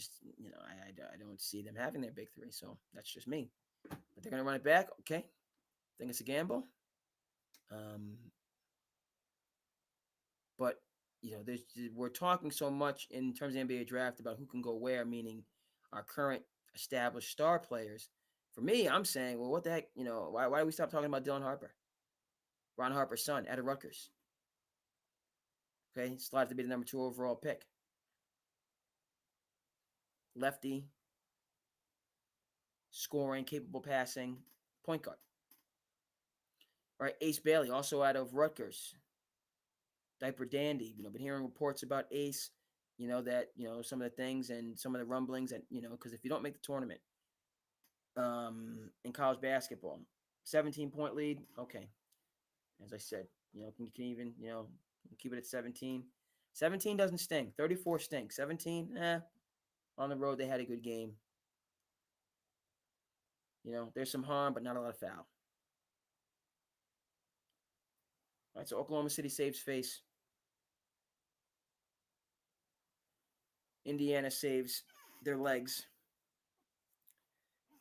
don't see them having their big 3. So that's just me. But they're gonna run it back. Okay, I think it's a gamble. But we're talking so much in terms of the NBA draft about who can go where, meaning our current established star players. For me, I'm saying, well, what the heck, why do we stop talking about Dylan Harper? Ron Harper's son, out of Rutgers. Okay, slide to be the number 2 overall pick. Lefty, scoring, capable passing, point guard. All right, Ace Bailey, also out of Rutgers. Diaper Dandy, been hearing reports about Ace, that, some of the things and some of the rumblings that, because if you don't make the tournament in college basketball, 17-point lead, okay. As I said, can even, keep it at 17. 17 doesn't sting. 34 stinks. 17, on the road, they had a good game. There's some harm, but not a lot of foul. All right, so Oklahoma City saves face. Indiana saves their legs.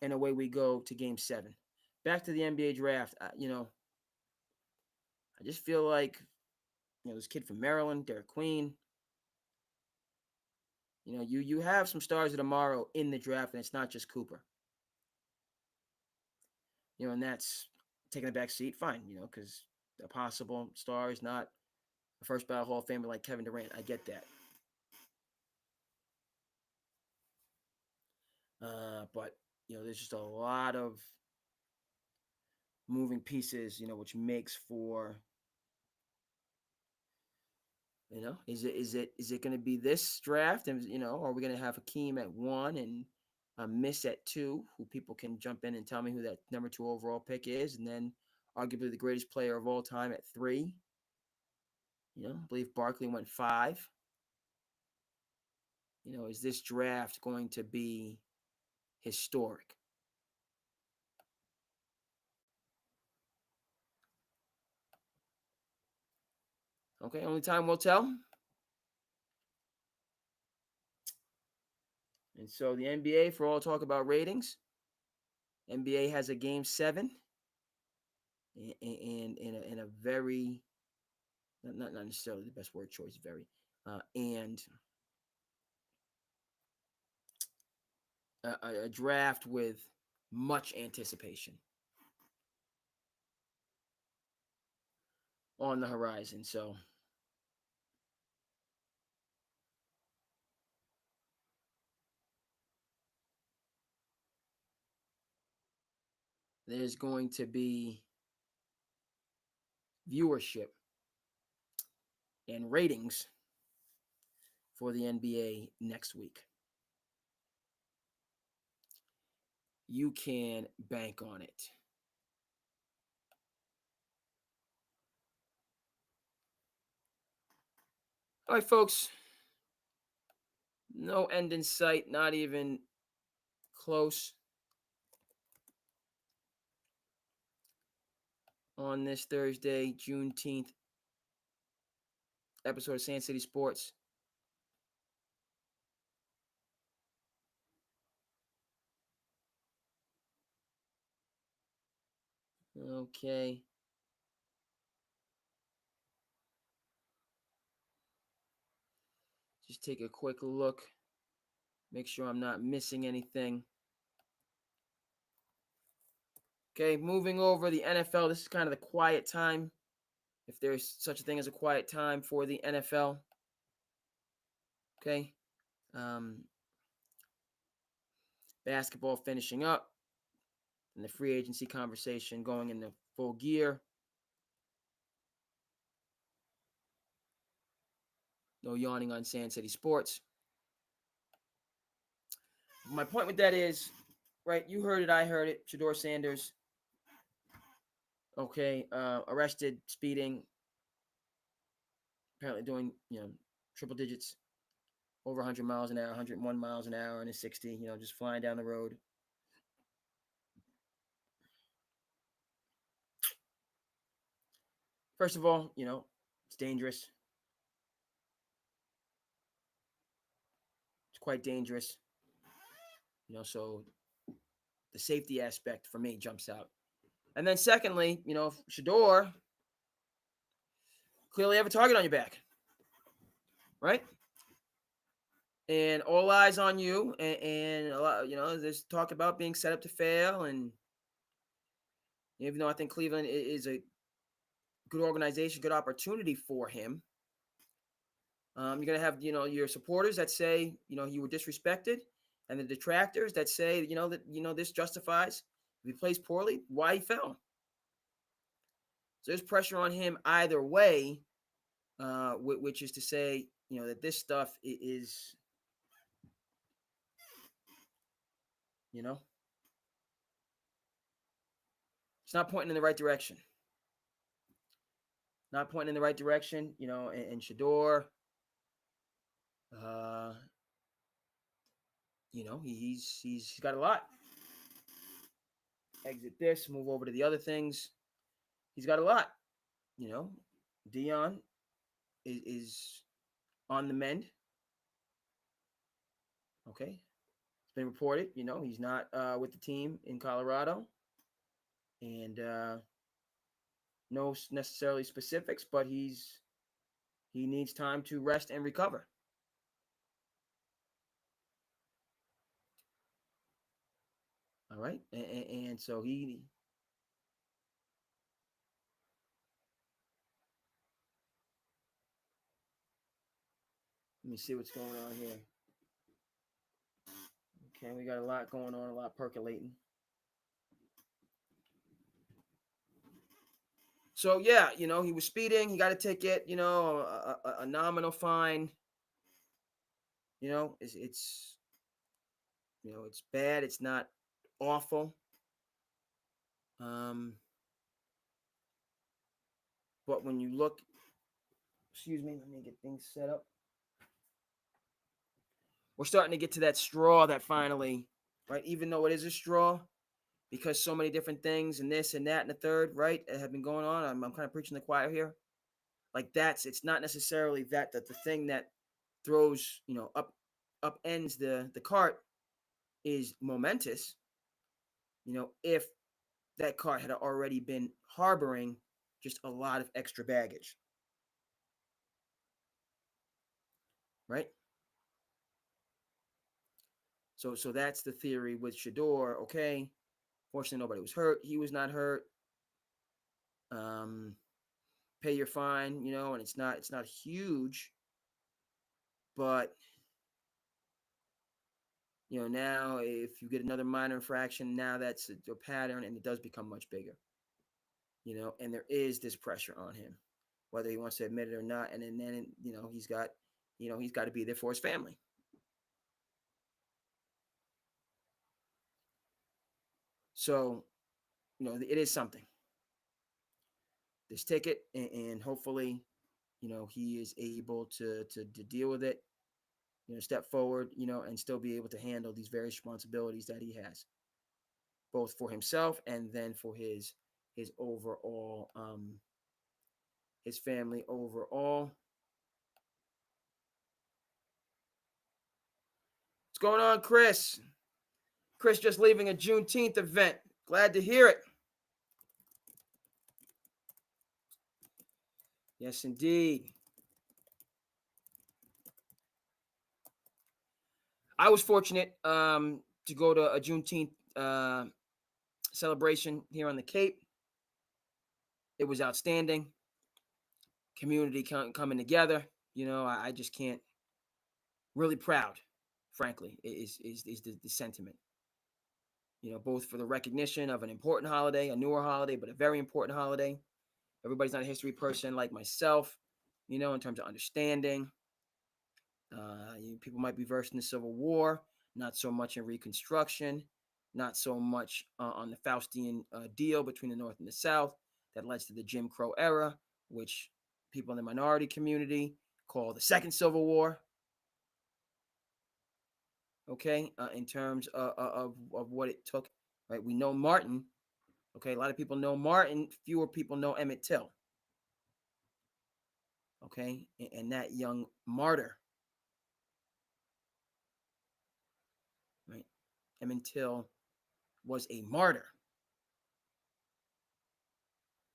And away we go to Game 7. Back to the NBA draft. I just feel like, this kid from Maryland, Derek Queen. You have some stars of tomorrow in the draft, and it's not just Cooper. And that's taking a back seat, fine, because a possible star is not a first ballot Hall of Famer like Kevin Durant. I get that. But, there's just a lot of moving pieces, which makes for, is it going to be this draft? And, are we going to have Hakeem at 1 and miss at 2, who people can jump in and tell me who that number 2 overall pick is, and then arguably the greatest player of all time at 3. I believe Barkley went 5. Is this draft going to be historic? Okay, only time will tell. And so the NBA, for all talk about ratings, NBA has a game 7 and in a very, not necessarily the best word choice, very, and a draft with much anticipation on the horizon. So there's going to be viewership and ratings for the NBA next week. You can bank on it. All right, folks. No end in sight, not even close on this Thursday, Juneteenth episode of SandCity Sports. Okay. Just take a quick look. Make sure I'm not missing anything. Okay, moving over the NFL. This is kind of the quiet time, if there's such a thing as a quiet time for the NFL. Okay. Basketball finishing up and the free agency conversation going into full gear. No yawning on SandCity Sports. My point with that is, right, you heard it, I heard it. Shedeur Sanders, okay, arrested, speeding, apparently doing, triple digits, over 100 miles an hour, 101 miles an hour, and a 60, just flying down the road. First of all, it's dangerous. It's quite dangerous. So the safety aspect for me jumps out. And then secondly, Shedeur, clearly have a target on your back, right? And all eyes on you, and a lot, there's talk about being set up to fail. And even though I think Cleveland is a good organization, good opportunity for him, you're gonna have your supporters that say you were disrespected, and the detractors that say that this justifies if he plays poorly why he fell. So there's pressure on him either way, which is to say that this stuff is it's not pointing in the right direction. Not pointing in the right direction, and Shedeur, he's got a lot. Exit this, move over to the other things. He's got a lot. Dion is on the mend. Okay. It's been reported, he's not with the team in Colorado. And no necessarily specifics, but he needs time to rest and recover. All right. And so let me see what's going on here. Okay, we got a lot going on, a lot percolating. So, yeah, he was speeding. He got a ticket, a nominal fine. It's it's bad. It's not awful. But when you look, excuse me, let me get things set up. We're starting to get to that straw that finally, right? Even though it is a straw, because so many different things and this and that and the third, right, have been going on. I'm kind of preaching the choir here. Like it's not necessarily that the thing that throws, upends the cart is momentous. If that cart had already been harboring just a lot of extra baggage, right? So that's the theory with Shador. Okay, fortunately nobody was hurt. He was not hurt. Pay your fine, and it's not huge, but now if you get another minor infraction, now that's a pattern, and it does become much bigger. And there is this pressure on him, whether he wants to admit it or not. And then he's got to be there for his family. So, it is something. This ticket, and hopefully, he is able to deal with it, step forward, and still be able to handle these various responsibilities that he has, both for himself and then for his overall, his family overall. What's going on, Chris? Chris just leaving a Juneteenth event. Glad to hear it. Yes, indeed. I was fortunate to go to a Juneteenth celebration here on the Cape. It was outstanding. Community coming together. I just can't. Really proud, frankly, is the sentiment. Both for the recognition of an important holiday, a newer holiday, but a very important holiday. Everybody's not a history person like myself, in terms of understanding. People might be versed in the Civil War, not so much in Reconstruction, not so much on the Faustian deal between the North and the South that led to the Jim Crow era, which people in the minority community call the Second Civil War. Okay, in terms of what it took, right? We know Martin. Okay, a lot of people know Martin. Fewer people know Emmett Till. Okay, and that young martyr, right? Emmett Till was a martyr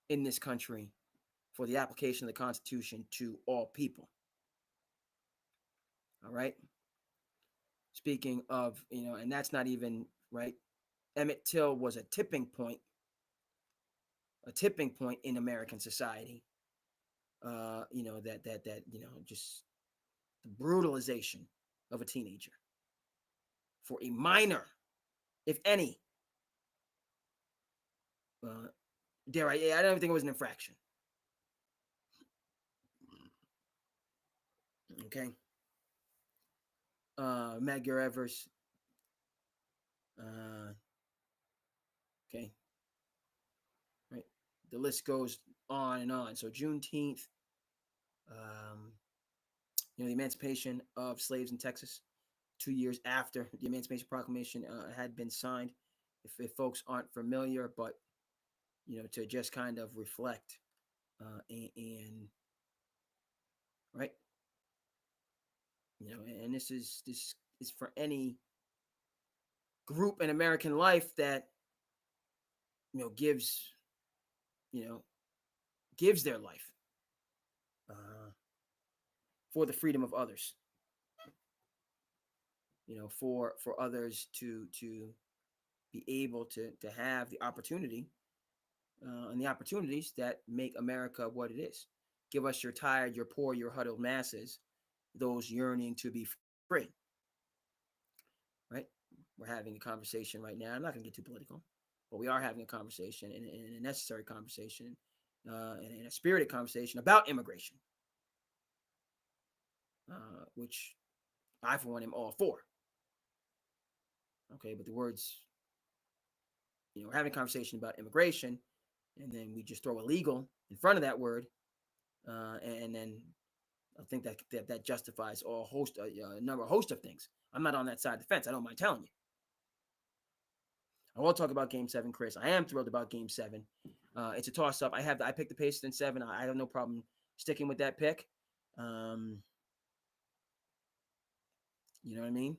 in this country for the application of the Constitution to all people. All right. Speaking of, and that's not even right. Emmett Till was a tipping point in American society. Just the brutalization of a teenager for a minor, if any. I don't even think it was an infraction. Okay. Medgar Evers. Okay. Right. The list goes on and on. So Juneteenth, the emancipation of slaves in Texas, 2 years after the Emancipation Proclamation had been signed. If folks aren't familiar, but to just kind of reflect and right, and this is for any group in American life that gives their life for the freedom of others. For others to be able to have the opportunity and the opportunities that make America what it is. Give us your tired, your poor, your huddled masses, those yearning to be free. Right? We're having a conversation right now. I'm not going to get too political, but we are having a conversation, and a necessary conversation, and a spirited conversation about immigration, which I, for one, am all for. Okay, but the words, we're having a conversation about immigration, and then we just throw illegal in front of that word, and then I think that justifies a host of things. I'm not on that side of the fence. I don't mind telling you. I will talk about Game 7, Chris. I am thrilled about Game 7. It's a toss-up. I picked the Pacers in 7. I have no problem sticking with that pick. You know what I mean?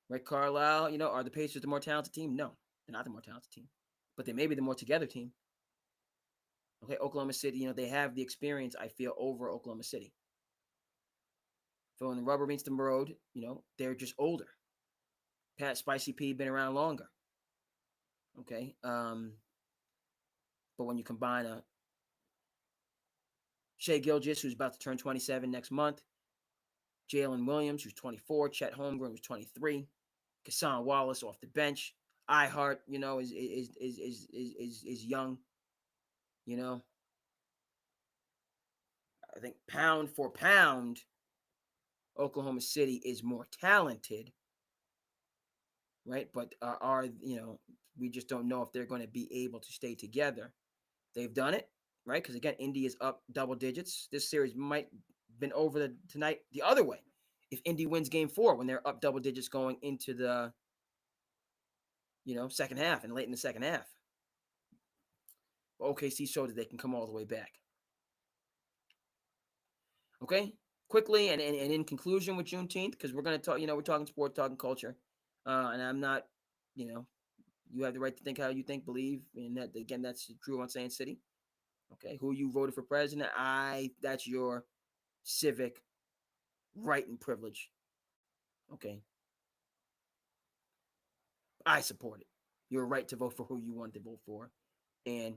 Rick Carlisle, are the Pacers the more talented team? No, they're not the more talented team. But they may be the more together team. Okay, Oklahoma City, they have the experience, I feel, over Oklahoma City. So when the rubber meets the road, they're just older. Pat Spicy P been around longer. Okay. But when you combine a Shai Gilgeous, who's about to turn 27 next month, Jalen Williams, who's 24, Chet Holmgren, who's 23, Kassan Wallace off the bench, iHeart, is young. I think pound for pound, Oklahoma City is more talented, right? But we just don't know if they're going to be able to stay together. They've done it, right? Because again, Indy is up double digits. This series might have been over tonight the other way. If Indy wins Game 4 when they're up double digits going into the second half and late in the second half. But OKC showed that they can come all the way back. Okay, quickly and in conclusion with Juneteenth, because we're going to talk, we're talking sport, talking culture, and I'm not, you have the right to think how you think, believe, and that, again, that's true on SandCity. Okay, who you voted for president, that's your civic right and privilege. Okay, I support it. Your right to vote for who you want to vote for, and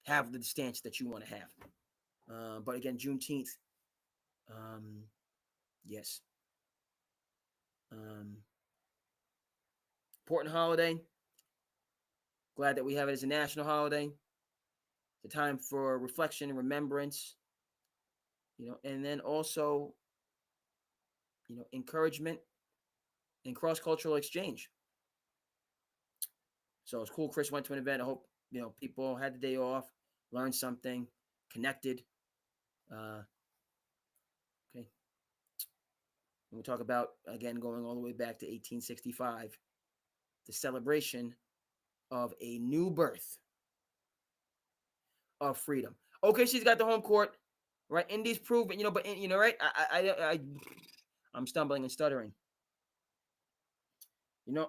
have the stance that you want to have. But again, Juneteenth, yes. Important holiday. Glad that we have it as a national holiday. It's a time for reflection and remembrance, and then also, encouragement and cross-cultural exchange. So it's cool Chris went to an event. I hope, people had the day off, learned something, connected. Okay. And we talk about, again, going all the way back to 1865, the celebration of a new birth of freedom. Okay, she's got the home court, right? Indy's proven, but right? I'm stumbling and stuttering.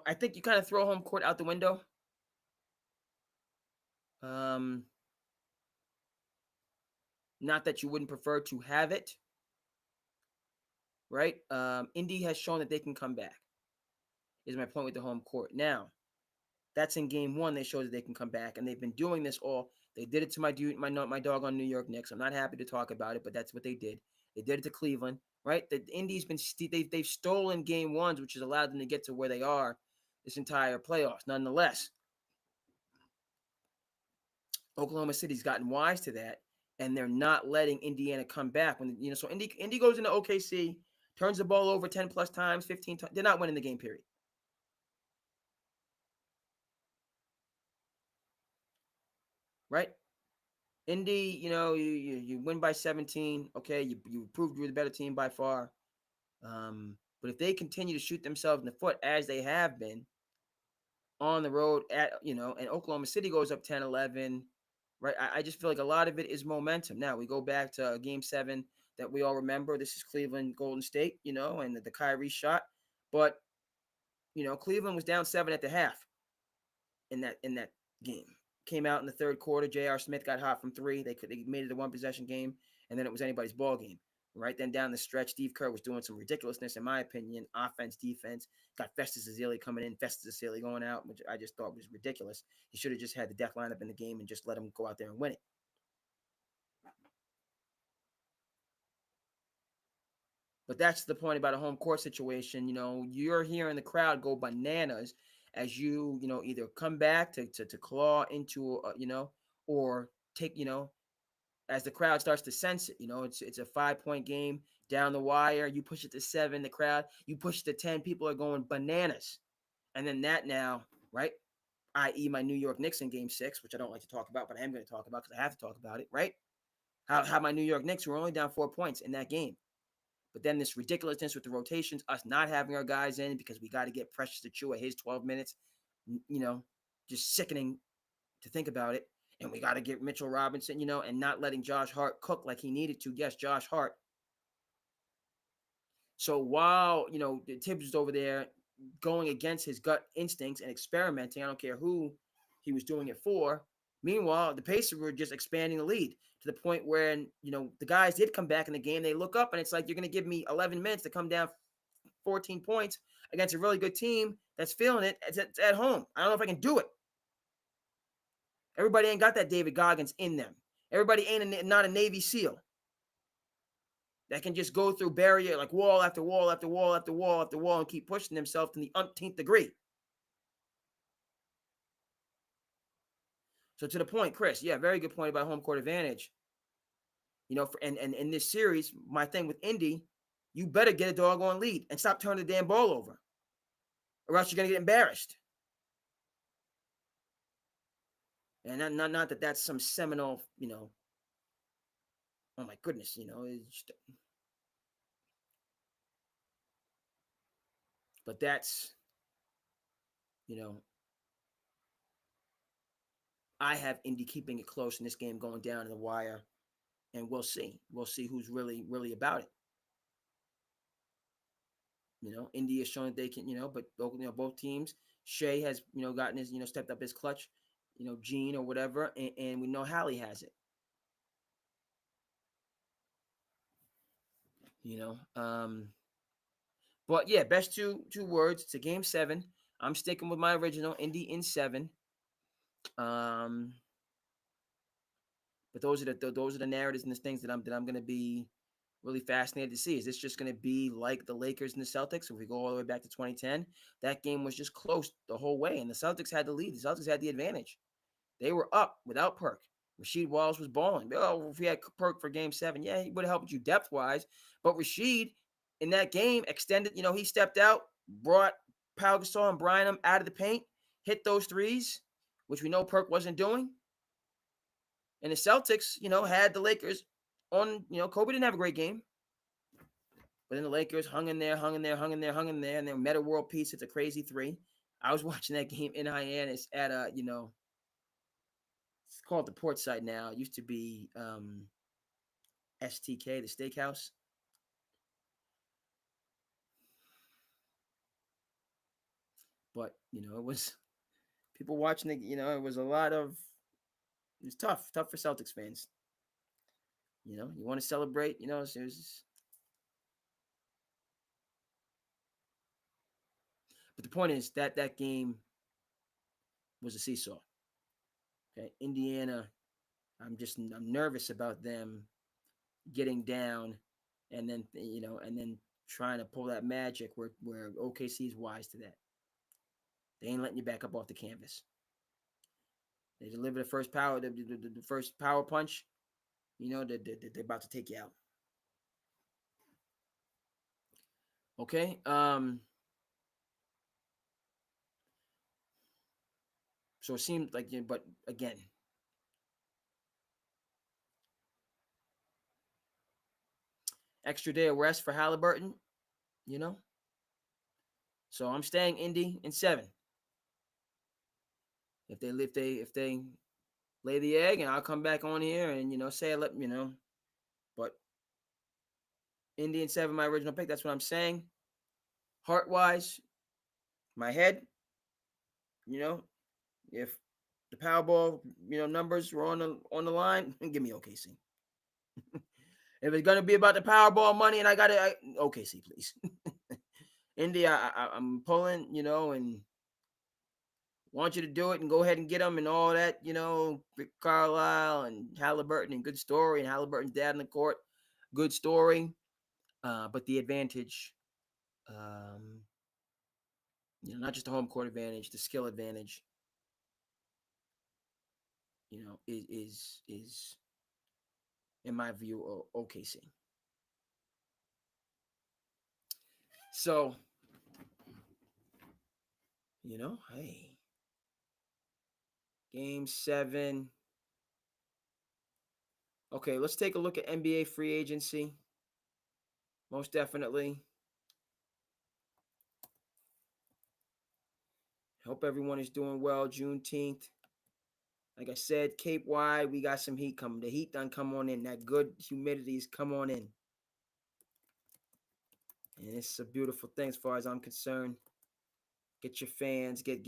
I think you kind of throw home court out the window. Not that you wouldn't prefer to have it, right? Indy has shown that they can come back, is my point with the home court. Now, that's in Game 1. They showed that they can come back, and they've been doing this all. They did it to my dog on New York Knicks. I'm not happy to talk about it, but that's what they did. They did it to Cleveland, right? The Indy's been they've stolen Game 1s, which has allowed them to get to where they are this entire playoffs. Nonetheless, Oklahoma City's gotten wise to that, and they're not letting Indiana come back. When so Indy goes into OKC, turns the ball over 10 plus times, 15 times. They're not winning the game, period. Right? Indy, you win by 17. Okay, you proved you were the better team by far. But if they continue to shoot themselves in the foot as they have been on the road and Oklahoma City goes up 10-11, right? I just feel like a lot of it is momentum. Now we go back to Game 7 that we all remember. This is Cleveland, Golden State, and the Kyrie shot. But, Cleveland was down 7 at the half in that game. Came out in the third quarter. J.R. Smith got hot from 3. They made it a one-possession game, and then it was anybody's ball game. Right then down the stretch, Steve Kerr was doing some ridiculousness, in my opinion. Offense, defense. Got Festus Ezeli coming in, Festus Ezeli going out, which I just thought was ridiculous. He should have just had the death lineup in the game and just let him go out there and win it. But that's the point about a home court situation. You're hearing the crowd go bananas as you, either come back to claw into, or take, as the crowd starts to sense it. It's a 5-point game down the wire. You push it to 7, the crowd. You push it to 10, people are going bananas. And then that now, right? I.e. my New York Knicks in Game 6, which I don't like to talk about, but I am going to talk about because I have to talk about it, right? How my New York Knicks were only down 4 points in that game. But then this ridiculousness with the rotations, us not having our guys in because we got to get Precious Achiuwa his 12 minutes, just sickening to think about it. And we got to get Mitchell Robinson, and not letting Josh Hart cook like he needed to. Yes, Josh Hart. So while, Tibbs was over there going against his gut instincts and experimenting, I don't care who he was doing it for. Meanwhile, the Pacers were just expanding the lead to the point where, the guys did come back in the game. They look up and it's like, you're going to give me 11 minutes to come down 14 points against a really good team that's feeling it. It's at home. I don't know if I can do it. Everybody ain't got that David Goggins in them. Everybody ain't not a Navy SEAL that can just go through barrier like wall after wall after wall after wall after wall and keep pushing themselves to the umpteenth degree. So to the point, Chris, yeah, very good point about home court advantage. And in this series, my thing with Indy, you better get a doggone lead and stop turning the damn ball over, or else you're gonna get embarrassed. And not that that's some seminal, oh my goodness, it's just, but that's, I have Indy keeping it close in this game, going down to the wire, and we'll see. We'll see who's really, really about it. Indy has shown that they can, but both teams. Shea has, gotten his, stepped up his clutch, Gene or whatever, and we know Hallie has it. But yeah, best two words. It's a Game 7. I'm sticking with my original Indy in 7. But those are the narratives and the things that I'm going to be really fascinated to see. Is this just going to be like the Lakers and the Celtics? If we go all the way back to 2010, that game was just close the whole way, and the Celtics had the lead. The Celtics had the advantage. They were up without Perk. Rasheed Wallace was balling. Oh, if we had Perk for Game 7, yeah, he would have helped you depth-wise. But Rasheed, in that game, extended, he stepped out, brought Pau Gasol and Bynum out of the paint, hit those threes, which we know Perk wasn't doing. And the Celtics, had the Lakers on, Kobe didn't have a great game. But then the Lakers hung in there, and then Meta World Peace. It's a crazy 3. I was watching that game in Hyannis at it's called the Port Side now. It used to be STK, the steakhouse. But, it was people watching it, it was a lot of, it was tough for Celtics fans. You want to celebrate, it was, but the point is that game was a seesaw. Okay, Indiana, I'm nervous about them getting down and then, and then trying to pull that magic where OKC is wise to that. They ain't letting you back up off the canvas. They deliver the first the first power punch. They're about to take you out. Okay. So it seemed like, but again, extra day of rest for Halliburton. So I'm staying Indy in 7. If they lay the egg, and I'll come back on here and say let but Indy in 7, my original pick. That's what I'm saying. Heart wise, my head, if the Powerball numbers were on the line, give me OKC. If it's gonna be about the Powerball money and I got it, OKC, please. Indy, I'm pulling, and want you to do it and go ahead and get them and all that, Rick Carlisle and Halliburton, and good story, and Halliburton's dad in the court, good story. But the advantage, not just the home court advantage, the skill advantage, is in my view OKC. So, Hey. Game 7. Okay, let's take a look at NBA free agency. Most definitely. Hope everyone is doing well. Juneteenth. Like I said, Cape wide, we got some heat coming. The heat done come on in. That good humidity's come on in. And it's a beautiful thing as far as I'm concerned. Get your fans, get.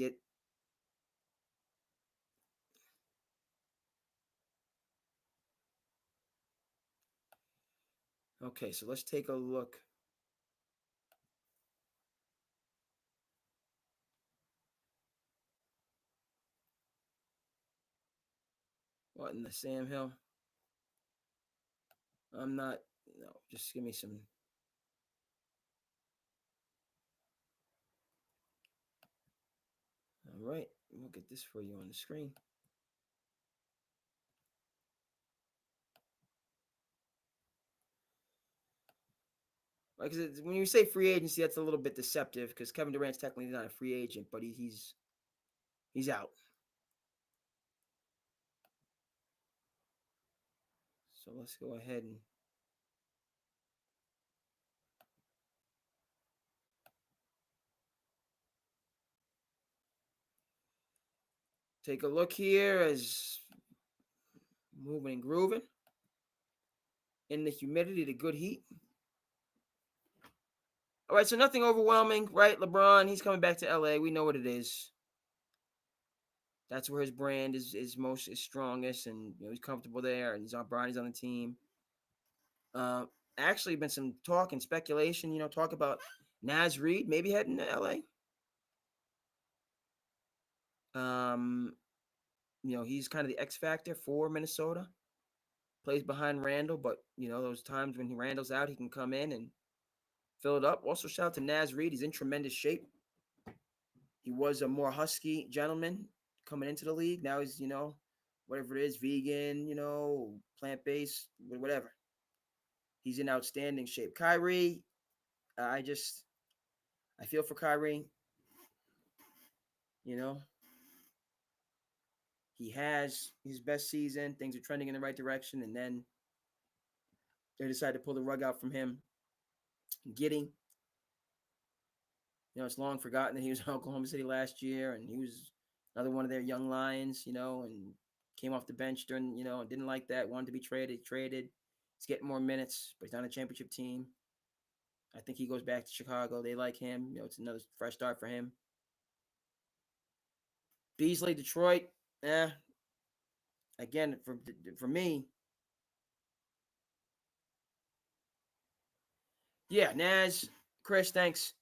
Okay, so let's take a look. What in the Sam Hill? I'm not. No, just give me some. All right, we'll get this for you on the screen. Like when you say free agency, that's a little bit deceptive because Kevin Durant's technically not a free agent, but he's out. So let's go ahead and take a look here as moving and grooving in the humidity, the good heat. All right, so nothing overwhelming, right? LeBron, he's coming back to LA. We know what it is. That's where his brand is strongest, and he's comfortable there, and Bronny's on the team. Actually, been some talk and speculation. Talk about Naz Reid maybe heading to LA. He's kind of the X factor for Minnesota. Plays behind Randall, but those times when Randall's out, he can come in and fill it up. Also, shout out to Naz Reid. He's in tremendous shape. He was a more husky gentleman coming into the league. Now he's, whatever it is, vegan, plant-based, whatever. He's in outstanding shape. Kyrie, I feel for Kyrie. He has his best season. Things are trending in the right direction, and then they decided to pull the rug out from him. Giddey, it's long forgotten that he was in Oklahoma City last year, and he was another one of their young lions, and came off the bench during, and didn't like that, wanted to be traded. He's getting more minutes, but he's on a championship team. I think he goes back to Chicago. They like him. It's another fresh start for him. Beasley, Detroit, again, for me, yeah, Naz, Chris, thanks.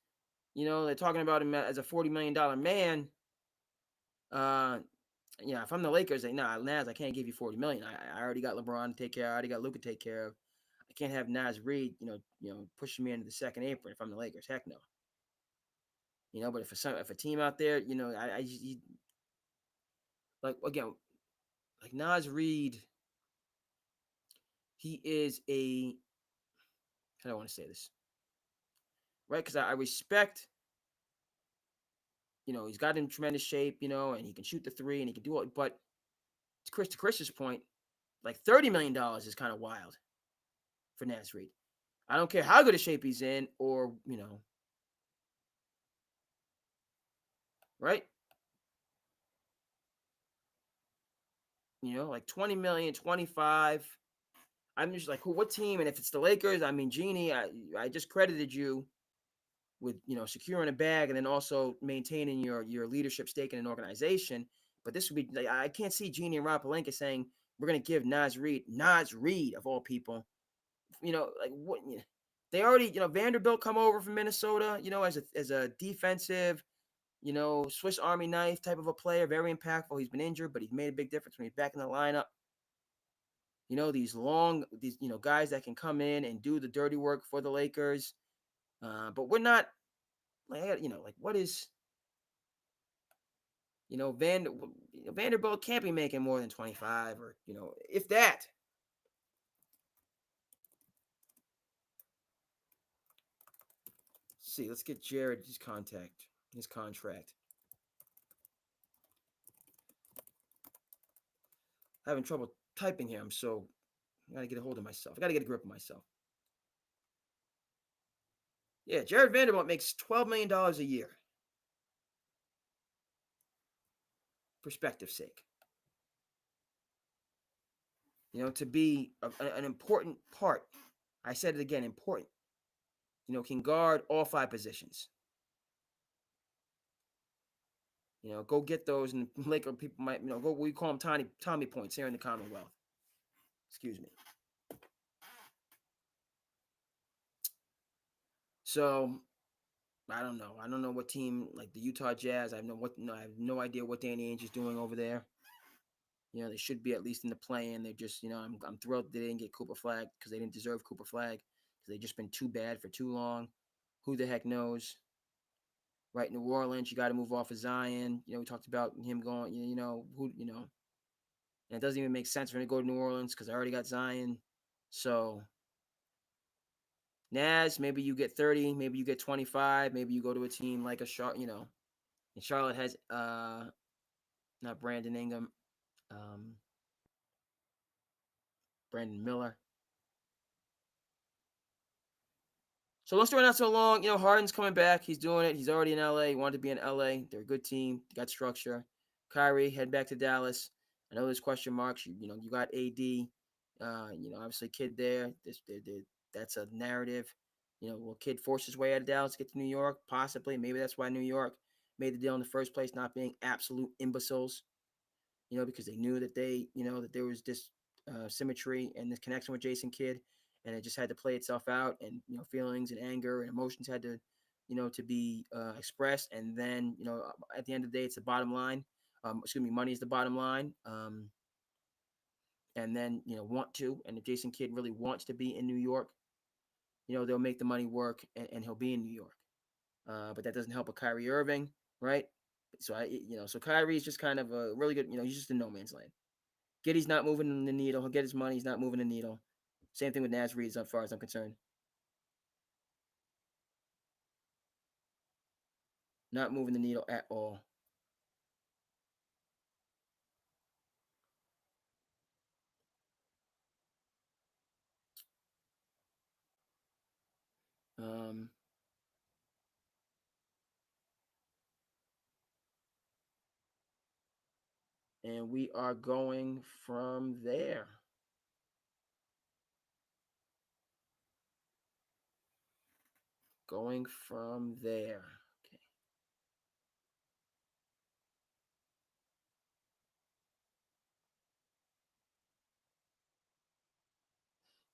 They're talking about him as a $40 million man. If I'm the Lakers, Naz, I can't give you $40 million. I already got LeBron to take care of. I already got Luka to take care of. I can't have Naz Reid, pushing me into the second apron if I'm the Lakers. Heck no. But if a team out there, like again, like Naz Reid, he is a. How do I want to say this? Right, because I respect. He's got in tremendous shape, and he can shoot the three and he can do it. But to Chris's point, like $30 million is kind of wild for Naz Reid. I don't care how good a shape he's in, or right? Like 20 million, 25. I'm just like, what team? And if it's the Lakers, Jeannie, I just credited you with securing a bag and then also maintaining your leadership stake in an organization. But this would be like, I can't see Jeannie and Rob Pelinka saying we're going to give Naz Reid of all people, like what? They already Vanderbilt come over from Minnesota, as a defensive, Swiss Army knife type of a player, very impactful. He's been injured, but he's made a big difference when he's back in the lineup. These guys that can come in and do the dirty work for the Lakers. But we're not like, like what is, Vanderbilt can't be making more than 25 or, if that. Let's see, let's get Jared his contract. having trouble typing here. I got to get a hold of myself. I got to get a grip of myself. Yeah, Jared Vanderbilt makes $12 million a year. Perspective's sake. To be an important part. I said it again, important. Can guard all 5 positions. Go get those, and Laker people might, go. We call them Tommy points here in the Commonwealth. Excuse me. So I don't know. I don't know what team like the Utah Jazz. I have no idea what Danny Ainge is doing over there. They should be at least in the play-in. They're just, I'm thrilled they didn't get Cooper Flag because they didn't deserve Cooper Flag because they've just been too bad for too long. Who the heck knows? Right, New Orleans, you got to move off of Zion. We talked about him going. And it doesn't even make sense for him to go to New Orleans because I already got Zion. So, Naz, maybe you get 30, maybe you get 25, maybe you go to a team like a Charlotte. And Charlotte has not Brandon Ingram, Brandon Miller. So long story not so long. Harden's coming back. He's doing it. He's already in LA. He wanted to be in LA. They're a good team. They got structure. Kyrie head back to Dallas. I know there's question marks. You got AD. Obviously Kid there. That's a narrative. Will Kid force his way out of Dallas to get to New York? Possibly. Maybe that's why New York made the deal in the first place, not being absolute imbeciles. Because they knew that that there was this symmetry and this connection with Jason Kidd, and it just had to play itself out, and feelings and anger and emotions had to to be expressed, and then at the end of the day, it's the bottom line. Money is the bottom line. And then and if Jason Kidd really wants to be in New York, they'll make the money work, and he'll be in New York. But that doesn't help with Kyrie Irving, right? So Kyrie is just kind of a really good, he's just in no man's land. Giddy's not moving the needle. He'll get his money. He's not moving the needle. Same thing with Naz Reid, as far as I'm concerned. Not moving the needle at all. And we are going from there. Going from there. Okay.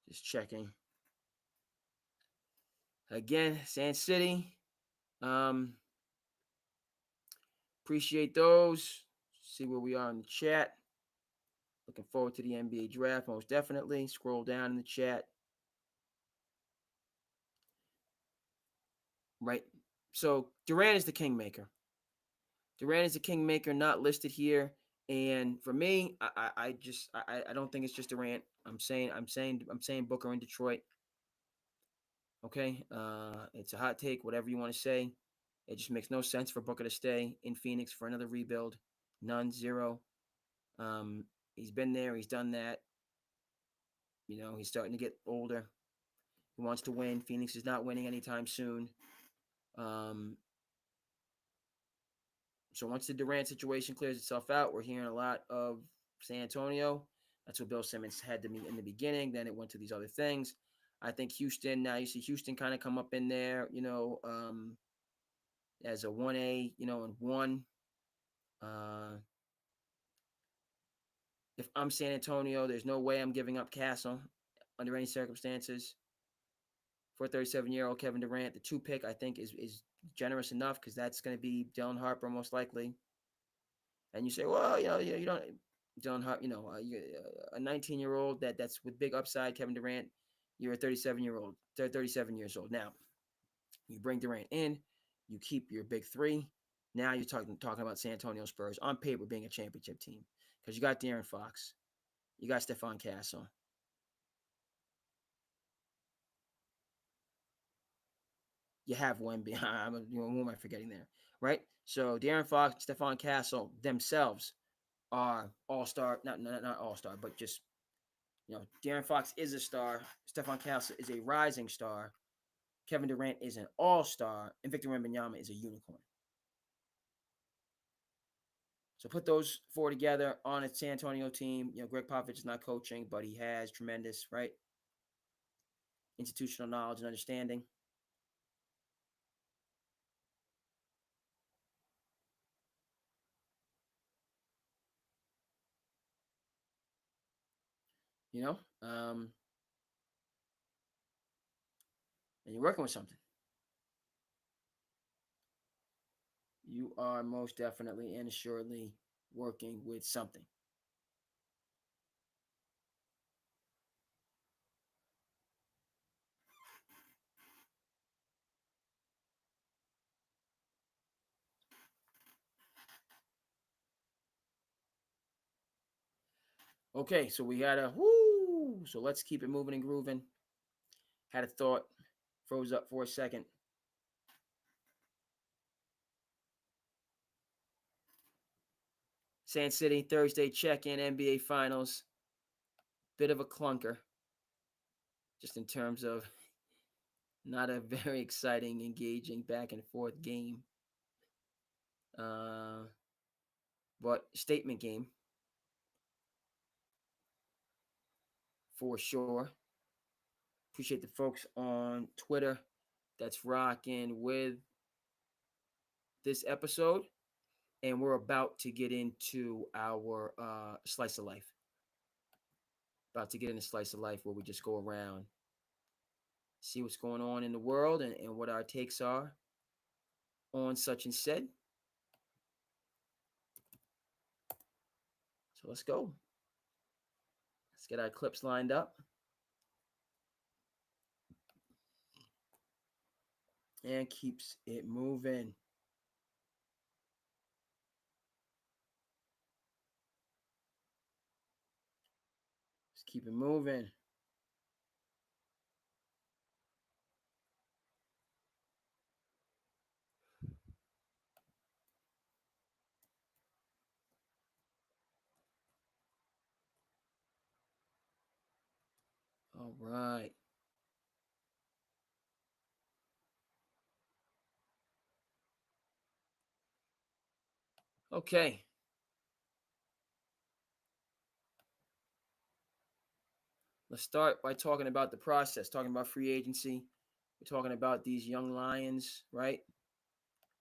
Just checking. Again, SandCity. Appreciate those. See where we are in the chat. Looking forward to the NBA draft, most definitely. Scroll down in the chat. Right. So Durant is the kingmaker. Durant is the kingmaker, not listed here. And for me, I don't think it's just Durant. I'm saying Booker in Detroit. Okay. It's a hot take, whatever you want to say. It just makes no sense for Booker to stay in Phoenix for another rebuild. None, zero. He's been there, he's done that. He's starting to get older. He wants to win. Phoenix is not winning anytime soon. So once the Durant situation clears itself out, we're hearing a lot of San Antonio. That's what Bill Simmons had to meet in the beginning. Then it went to these other things. I think Houston, now you see Houston kind of come up in there, as a 1A, and 1. If I'm San Antonio, there's no way I'm giving up Castle under any circumstances. For a 37-year-old Kevin Durant, the 2 pick, I think, is generous enough because that's going to be Dylan Harper most likely. And you say, well, you don't, Dylan Harper, a 19-year-old that's with big upside, Kevin Durant, you're a 37 years old. Now, you bring Durant in, you keep your big 3. Now you're talking about San Antonio Spurs on paper being a championship team because you got De'Aaron Fox, you got Stephon Castle. You have N.B.A. Who am I forgetting there, right? So De'Aaron Fox, Stephon Castle themselves are all-star, not all-star, but just, De'Aaron Fox is a star. Stephon Castle is a rising star. Kevin Durant is an all-star. And Victor Wembanyama is a unicorn. So put those four together on a San Antonio team. Greg Popovich is not coaching, but he has tremendous, right, institutional knowledge and understanding. And you're working with something. You are most definitely and assuredly working with something. Okay, so we had so let's keep it moving and grooving. Had a thought, froze up for a second. SandCity, Thursday check-in, N.B.A. Finals. Bit of a clunker, just in terms of not a very exciting, engaging, back-and-forth game. But statement game, for sure. Appreciate the folks on Twitter that's rocking with this episode. And we're about to get into our slice of life. About to get into slice of life where we just go around, see what's going on in the world and what our takes are on such and said. So let's go. Let's get our clips lined up. And keeps it moving. Just keep it moving. All right. Okay. Let's start by talking about the process, talking about free agency. We're talking about these young lions, right?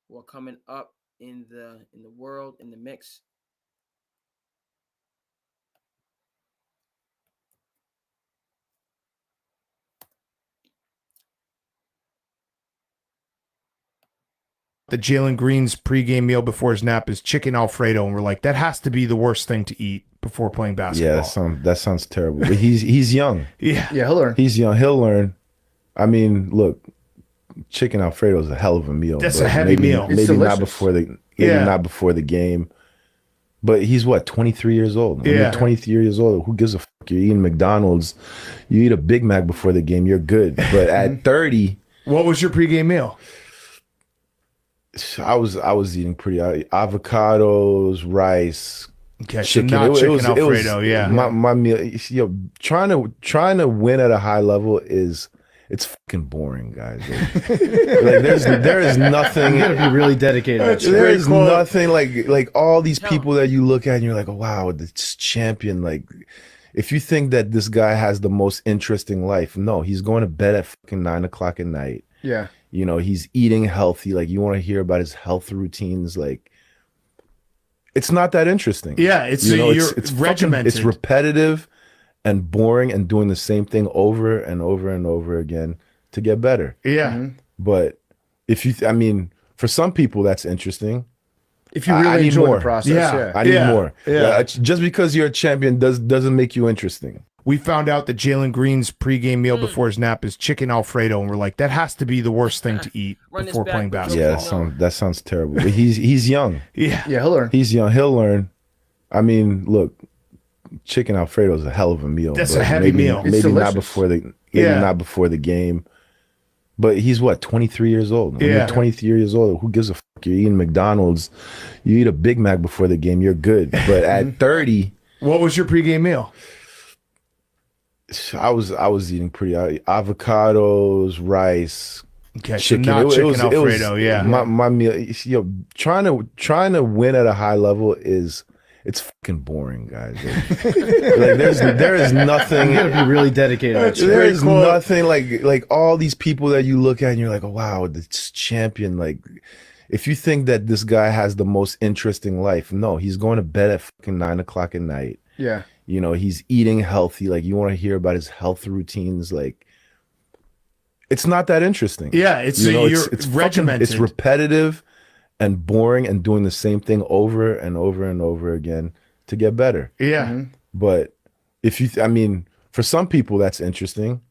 Who are coming up in the world, in the mix. The Jalen Green's pregame meal before his nap is chicken Alfredo, and we're like, that has to be the worst thing to eat before playing basketball. Yeah, that sounds terrible. But he's young. Yeah, he'll learn. He's young. He'll learn. I mean, look, chicken Alfredo is a hell of a meal. That's a heavy meal. Maybe not before the game. But he's what, 23 years old? When you're 23 years old, who gives a fuck? You're eating McDonald's. You eat a Big Mac before the game, you're good. But at 30, what was your pregame meal? I was eating pretty avocados, rice, chicken. So not chicken Alfredo. My meal. Trying to win at a high level it's fucking boring, guys. Like there is nothing. You gotta be really dedicated. There is nothing like all these people that you look at and you're like, oh, wow, this champion. Like, if you think that this guy has the most interesting life, no, he's going to bed at fucking 9 o'clock at night. Yeah. He's eating healthy. Like, you want to hear about his health routines. Like, it's not that interesting. Yeah, it's regimented. It's repetitive and boring and doing the same thing over and over and over again to get better. Yeah. Mm-hmm. But for some people that's interesting. If you really enjoy the process, I need more. Yeah. Just because you're a champion doesn't make you interesting. We found out that Jalen Green's pregame meal before his nap is chicken Alfredo, and we're like, that has to be the worst thing to eat before playing basketball. Yeah, that sounds terrible. But he's young. Yeah, he'll learn. He's young. He'll learn. I mean, look, chicken Alfredo is a hell of a meal. That's a heavy meal. Maybe not before the game. But he's what, 23 years old? When you're 23 years old, who gives a fuck? You're eating McDonald's. You eat a Big Mac before the game, you're good. But at 30, what was your pregame meal? I was eating pretty avocados, rice, chicken. Not chicken Alfredo. My meal. Trying to win at a high level it's fucking boring, guys. Like there is nothing. You gotta be really dedicated. There is nothing like all these people that you look at and you're like, oh, wow, this champion. Like, if you think that this guy has the most interesting life, no, he's going to bed at fucking 9 o'clock at night. Yeah. You know, he's eating healthy. Like, you want to hear about his health routines. Like, it's not that interesting. Yeah, it's regimented. It's repetitive and boring and doing the same thing over and over and over again to get better. Yeah. Mm-hmm. But for some people that's interesting.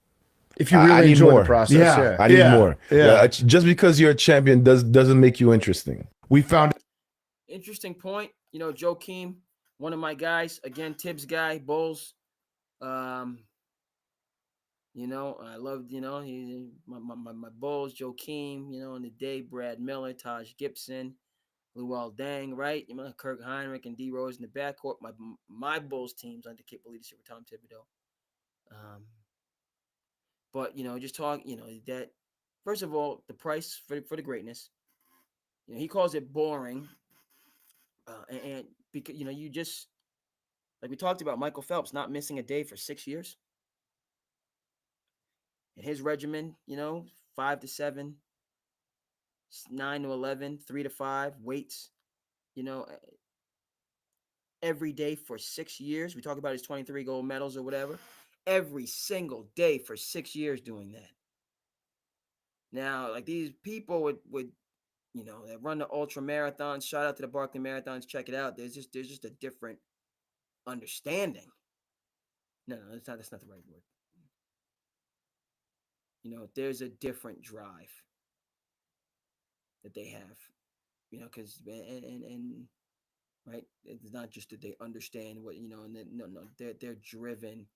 If you really enjoy the process, I need more. Yeah. Just because you're a champion doesn't make you interesting. We found interesting point. You know, Joakim, one of my guys, again, Tibbs guy, Bulls. You know, I loved, you know, he's my Bulls, Joakim, you know, in the day, Brad Miller, Taj Gibson, Luol Deng, right? You know, Kirk Heinrich and D Rose in the backcourt. My Bulls teams under capable leadership with Tom Thibodeau. But, you know, just talk, you know, that first of all, the price for the greatness, you know, he calls it boring. And because, you know, you just, like we talked about Michael Phelps not missing a day for 6 years. And his regimen, you know, 5 to 7, 9 to 11, 3 to 5, weights, you know, every day for 6 years. We talk about his 23 gold medals or whatever. Every single day for 6 years doing that. Now, like these people would you know, that run the ultra marathons. Shout out to the Barkley Marathons. Check it out. There's just a different understanding. No, that's not the right word. You know, there's a different drive that they have, you know, because and right, it's not just that they understand what, you know, and then, no, they're driven,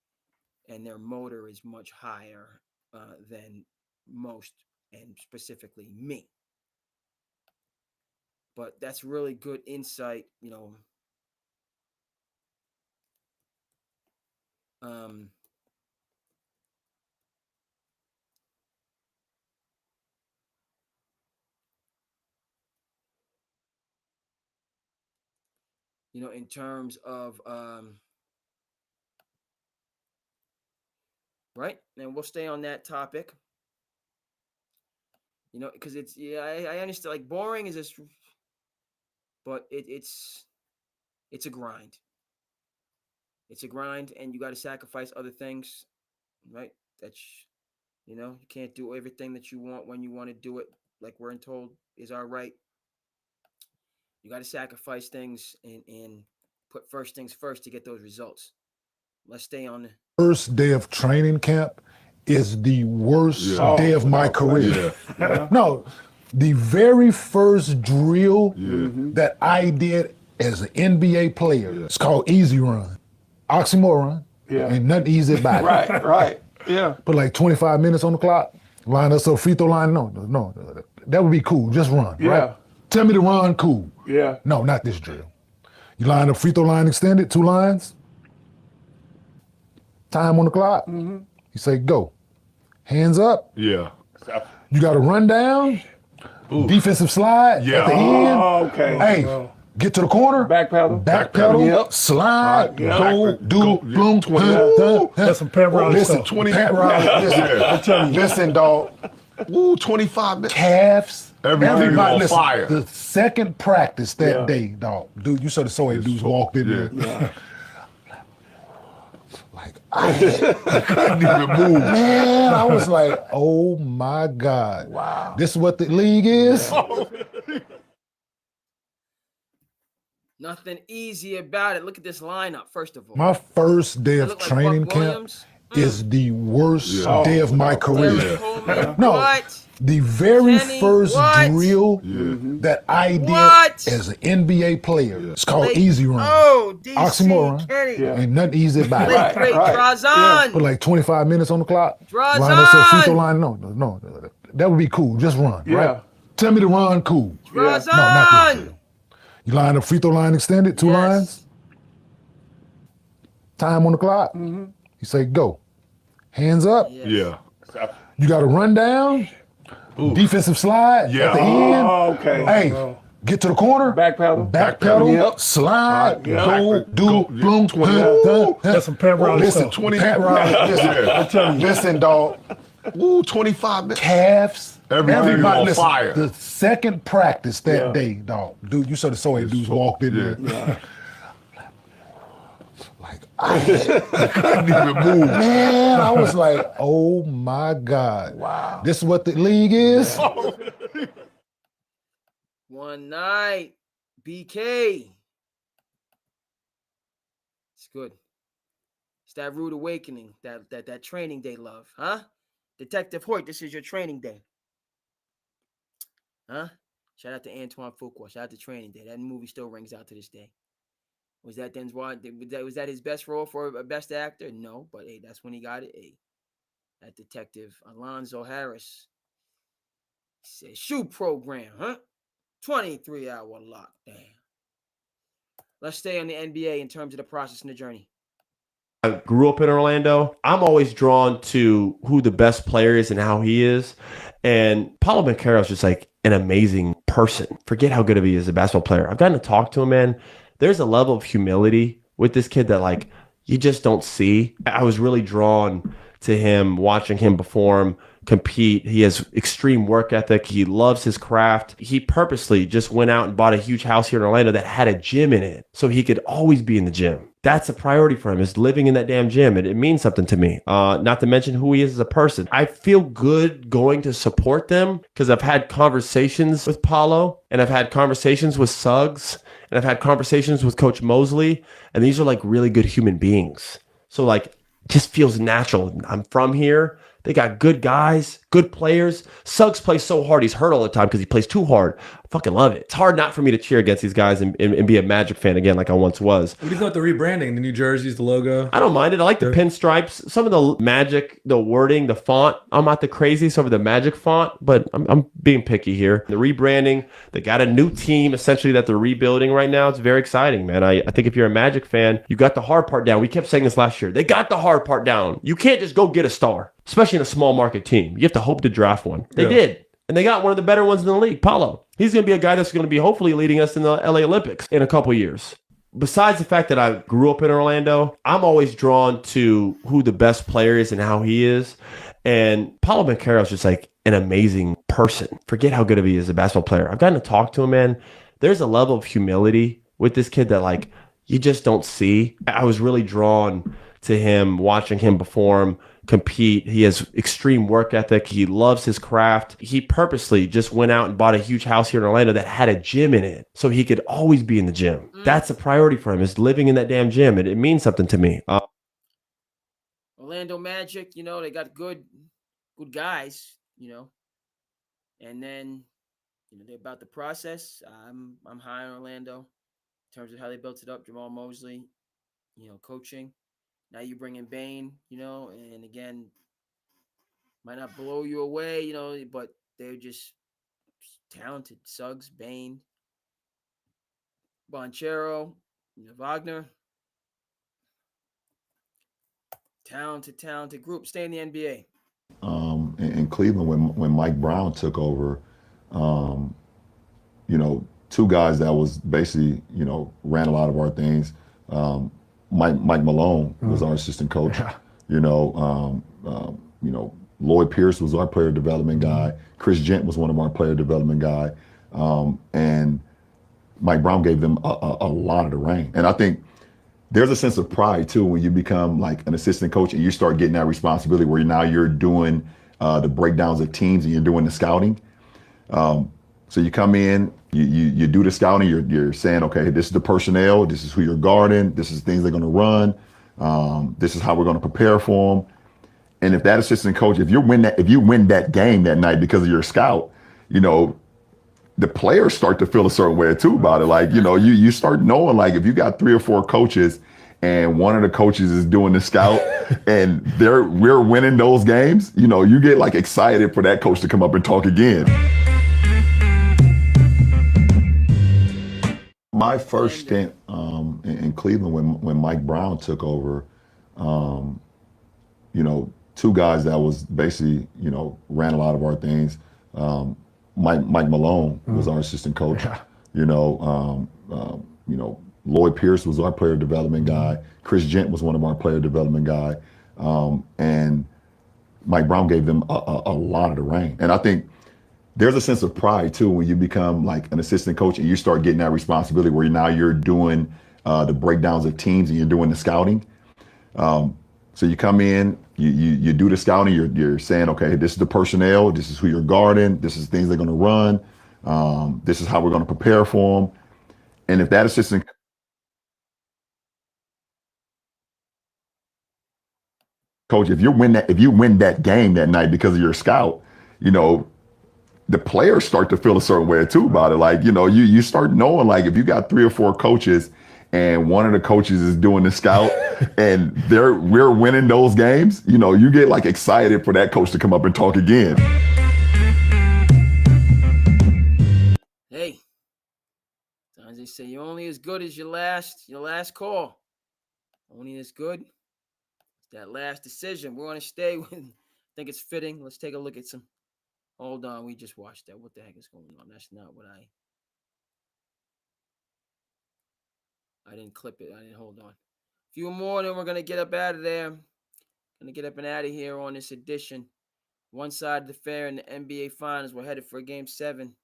and their motor is much higher than most, and specifically me. But that's really good insight, you know. You know, in terms of, right? And we'll stay on that topic. You know, because it's, yeah, I understand, like, boring is just, but it's a grind. It's a grind, and you got to sacrifice other things, right? That's, you know, you can't do everything that you want when you want to do it, like we're told is our right. You got to sacrifice things and put first things first to get those results. Let's stay on the first day of training camp is the worst day of my career. No, the very first drill that I did as an N.B.A. player, it's called Easy Run. Oxymoron. Ain't nothing easy about it. Right. Yeah. Put like 25 minutes on the clock, line us up, free throw line. No, that would be cool. Just run, right? Tell me to run, cool. Yeah. No, not this drill. You line up, free throw line extended, 2 lines. Time on the clock. You say go. Hands up. Yeah. You got to run down. Defensive slide at the end. Oh, okay. Hey, get to the corner. Back pedal. Yep. Slide. Go. Boom. That's some Pat Riley Listen, stuff. 20 Pat Riley. Listen, dog. 25 minutes. Calves. Everybody on listen, fire. The second practice that day, dog. Dude, you should have saw dudes walked in there. Like, I couldn't even move. Man, I was like, oh my God. Wow. This is what the league is? nothing easy about it. Look at this lineup, first of all. My first day of training camp is the worst day of my career. No, the very first drill that I did as an N.B.A. player, it's called Easy Run. Oh, DC Oxymoron. Kenny. Ain't nothing easy about it. Draws on. Put like 25 minutes on the clock. Draws line us up, free throw on. line. No. That that would be cool. Just run, right? Tell me to run, cool. Run! No, not cool. You line the free throw line extended, 2 lines. Time on the clock. You say go. Hands up. Yeah. You got to run down. Defensive slide at the end. Okay. Hey, get to the corner. Back pedal. Yep. Slide. Go. Boom. That's some Pat Riley Listen, stuff. Pat Riley. Listen, dog. Ooh, 25 minutes. Calves. Everybody on listen, fire. The second practice that day, dog. Dude, you should have saw it. Dudes walked in there. Like, I couldn't even move. Man, I was like, oh my God. Wow. This is what the league is? One night, BK. It's good. It's that rude awakening, that training day love, huh? Detective Hoyt, this is your training day. Huh? Shout out to Antoine Fuqua. Shout out to Training Day. That movie still rings out to this day. Was that Denzel? Was that his best role for a best actor? No, but hey, that's when he got it. Hey, that detective Alonzo Harris said, "Shoot program, huh? 23-hour lockdown." Let's stay on the N.B.A. in terms of the process and the journey. I grew up in Orlando. I'm always drawn to who the best player is and how he is. And Paolo Banchero is just like an amazing person. Forget how good of he is as a basketball player. I've gotten to talk to him, man. There's a level of humility with this kid that like you just don't see. I was really drawn to him, watching him perform, compete. He has extreme work ethic. He loves his craft. He purposely just went out and bought a huge house here in Orlando that had a gym in it so he could always be in the gym. That's a priority for him, is living in that damn gym. It means something to me. Not to mention who he is as a person. I feel good going to support them because I've had conversations with Paolo, and I've had conversations with Suggs, and I've had conversations with Coach Mosley, and these are like really good human beings. So like, it just feels natural. I'm from here. They got good guys, good players. Suggs plays so hard. He's hurt all the time because he plays too hard. I fucking love it. It's hard not for me to cheer against these guys and be a Magic fan again like I once was. What do you think about the rebranding, the new jerseys, the logo? I don't mind it. I like the pinstripes. Some of the Magic, the wording, the font, I'm not the craziest over the Magic font, but I'm being picky here. The rebranding, they got a new team essentially that they're rebuilding right now. It's very exciting, man. I think if you're a Magic fan, you got the hard part down. We kept saying this last year. They got the hard part down. You can't just go get a star, especially in a small market team. You have to hope to draft one. They did. And they got one of the better ones in the league, Paolo. He's going to be a guy that's going to be hopefully leading us in the LA Olympics in a couple years. Besides the fact that I grew up in Orlando, I'm always drawn to who the best player is and how he is. And Paolo Banchero is just like an amazing person. Forget how good of he is as a basketball player. I've gotten to talk to him, man. There's a level of humility with this kid that like you just don't see. I was really drawn to him, watching him perform, compete. He has extreme work ethic. He loves his craft. He purposely just went out and bought a huge house here in Orlando that had a gym in it so he could always be in the gym. That's a priority for him, is living in that damn gym. It means something to me. Orlando Magic, they got good guys, and then, they're about the process. I'm high on Orlando in terms of how they built it up. Jamal Mosley, coaching. Now you bring in Bane, and again, might not blow you away, but they're just talented. Suggs, Bane, Banchero, Wagner. Talented group. Stay in the NBA. In Cleveland, when Mike Brown took over, two guys that was basically, ran a lot of our things. Mike Malone was our assistant coach. Lloyd Pierce was our player development guy. Chris Gent was one of our player development guy. And Mike Brown gave them a lot of the reign. And I think there's a sense of pride too when you become like an assistant coach and you start getting that responsibility where now you're doing the breakdowns of teams and you're doing the scouting. So you come in, you do the scouting, you're saying, okay, this is the personnel, this is who you're guarding, this is things they're gonna run, this is how we're gonna prepare for them. And if that assistant coach, if you win that game that night because of your scout, the players start to feel a certain way too about it. Like, you start knowing, like, if you got 3 or 4 coaches and one of the coaches is doing the scout, and we're winning those games, you know, you get like excited for that coach to come up and talk again. My first stint in Cleveland when Mike Brown took over, you know, two guys that was basically, you know, ran a lot of our things. Mike Malone was our assistant coach. You know, Lloyd Pierce was our player development guy. Chris Gent was one of our player development guy. And Mike Brown gave them a lot of the reign. And I think there's a sense of pride too when you become like an assistant coach and you start getting that responsibility where now you're doing the breakdowns of teams and you're doing the scouting. So you come in, you do the scouting, you're saying, okay, this is the personnel, this is who you're guarding, this is things they're going to run, this is how we're going to prepare for them. And if that assistant coach, if you win that game that night because of your scout, you know, the players start to feel a certain way too about it. Like, you know, you start knowing, like, if you got 3 or 4 coaches and one of the coaches is doing the scout and we're winning those games, you know, you get like excited for that coach to come up and talk again. Hey, sometimes they say you're only as good as your last call. Only as good as that last decision. We're going to stay with, I think it's fitting. Let's take a look at some. Hold on, we just watched that. What the heck is going on? That's not what I didn't clip it. I didn't hold on. A few more, then we're going to get up out of there. Going to get up and out of here on this edition. One side of the fair in the N.B.A. Finals. We're headed for Game 7.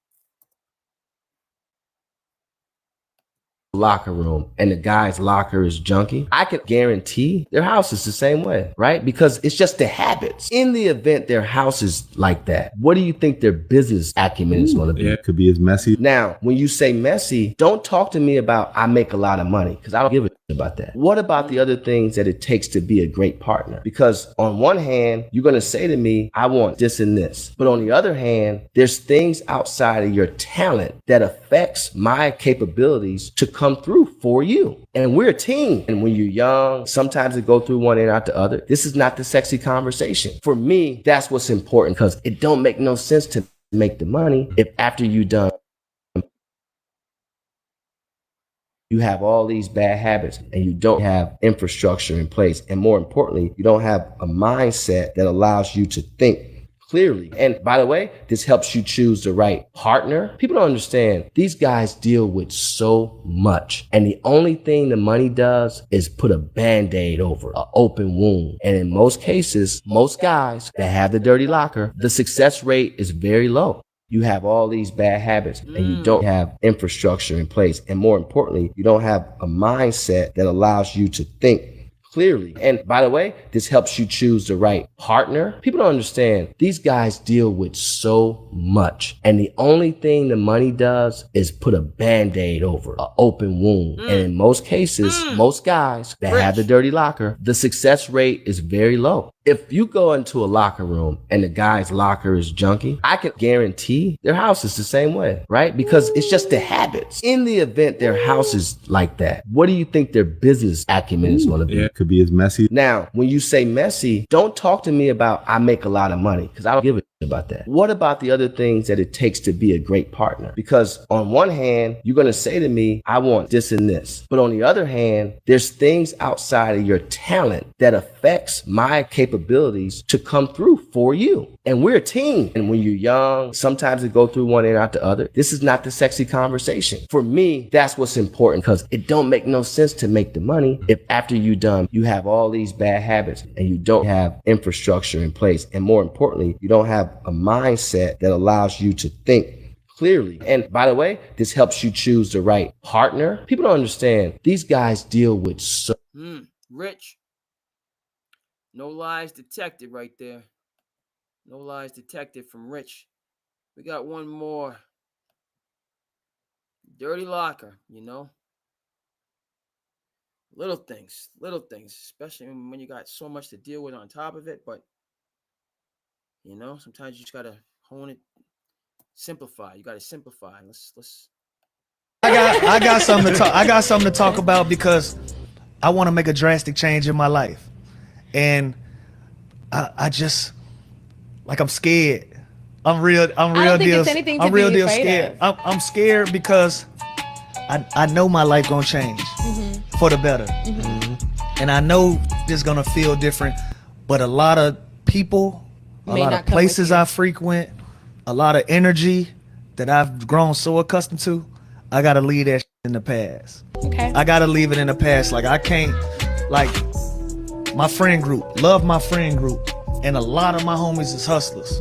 Locker room and the guy's locker is junky, I can guarantee their house is the same way, right? Because it's just the habits. In the event their house is like that, what do you think their business acumen is going to be? Yeah, it could be as messy. Now, when you say messy, don't talk to me about I make a lot of money, because I don't give a shit about that. What about the other things that it takes to be a great partner? Because on one hand, you're going to say to me, I want this and this. But on the other hand, there's things outside of your talent that affects my capabilities to come through for you. And we're a team. And when you're young, sometimes it go through one and out the other. This is not the sexy conversation. For me, that's what's important, because it don't make no sense to make the money if after you done, you have all these bad habits and you don't have infrastructure in place. And more importantly, you don't have a mindset that allows you to think clearly. And by the way, this helps you choose the right partner. People don't understand. These guys deal with so much. And the only thing the money does is put a Band-Aid over an open wound. And in most cases, most guys that have the dirty locker, the success rate is very low. You have all these bad habits and you don't have infrastructure in place. And more importantly, you don't have a mindset that allows you to think clearly. And by the way, this helps you choose the right partner. People don't understand. These guys deal with so much. And the only thing the money does is put a Band-Aid over an open wound. And in most cases, most guys that have the dirty locker, the success rate is very low. If you go into a locker room and the guy's locker is junky, I can guarantee their house is the same way, right? Because it's just the habits. In the event their house is like that, what do you think their business acumen is going to be? Yeah, it could be as messy. Now, when you say messy, don't talk to me about I make a lot of money, because I don't give a shit about that. What about the other things that it takes to be a great partner? Because on one hand, you're going to say to me, I want this and this. But on the other hand, there's things outside of your talent that affects my capabilities to come through for you. And we're a team. And when you're young, sometimes it go through one and out the other. This is not the sexy conversation. For me, that's what's important, because it don't make no sense to make the money if after you done, you have all these bad habits and you don't have infrastructure in place. And more importantly, you don't have a mindset that allows you to think clearly. And by the way, this helps you choose the right partner. People don't understand. These guys deal with so Rich. No lies detected right there. No lies detected from Rich. We got one more. Dirty locker, you know. Little things, especially when you got so much to deal with on top of it. But, you know, sometimes you just got to hone it, simplify. You got to simplify. Let's. I got something to talk. I got something to talk about, because I want to make a drastic change in my life. and I just like I'm scared. I'm real deal scared. I'm scared because I know my life gonna change for the better, and I know this gonna feel different. But a lot of people, a lot of places I frequent, a lot of energy that I've grown so accustomed to, I gotta leave that in the past. Okay. I gotta leave it in the past. Like I can't, like my friend group, love my friend group, and a lot of my homies is hustlers.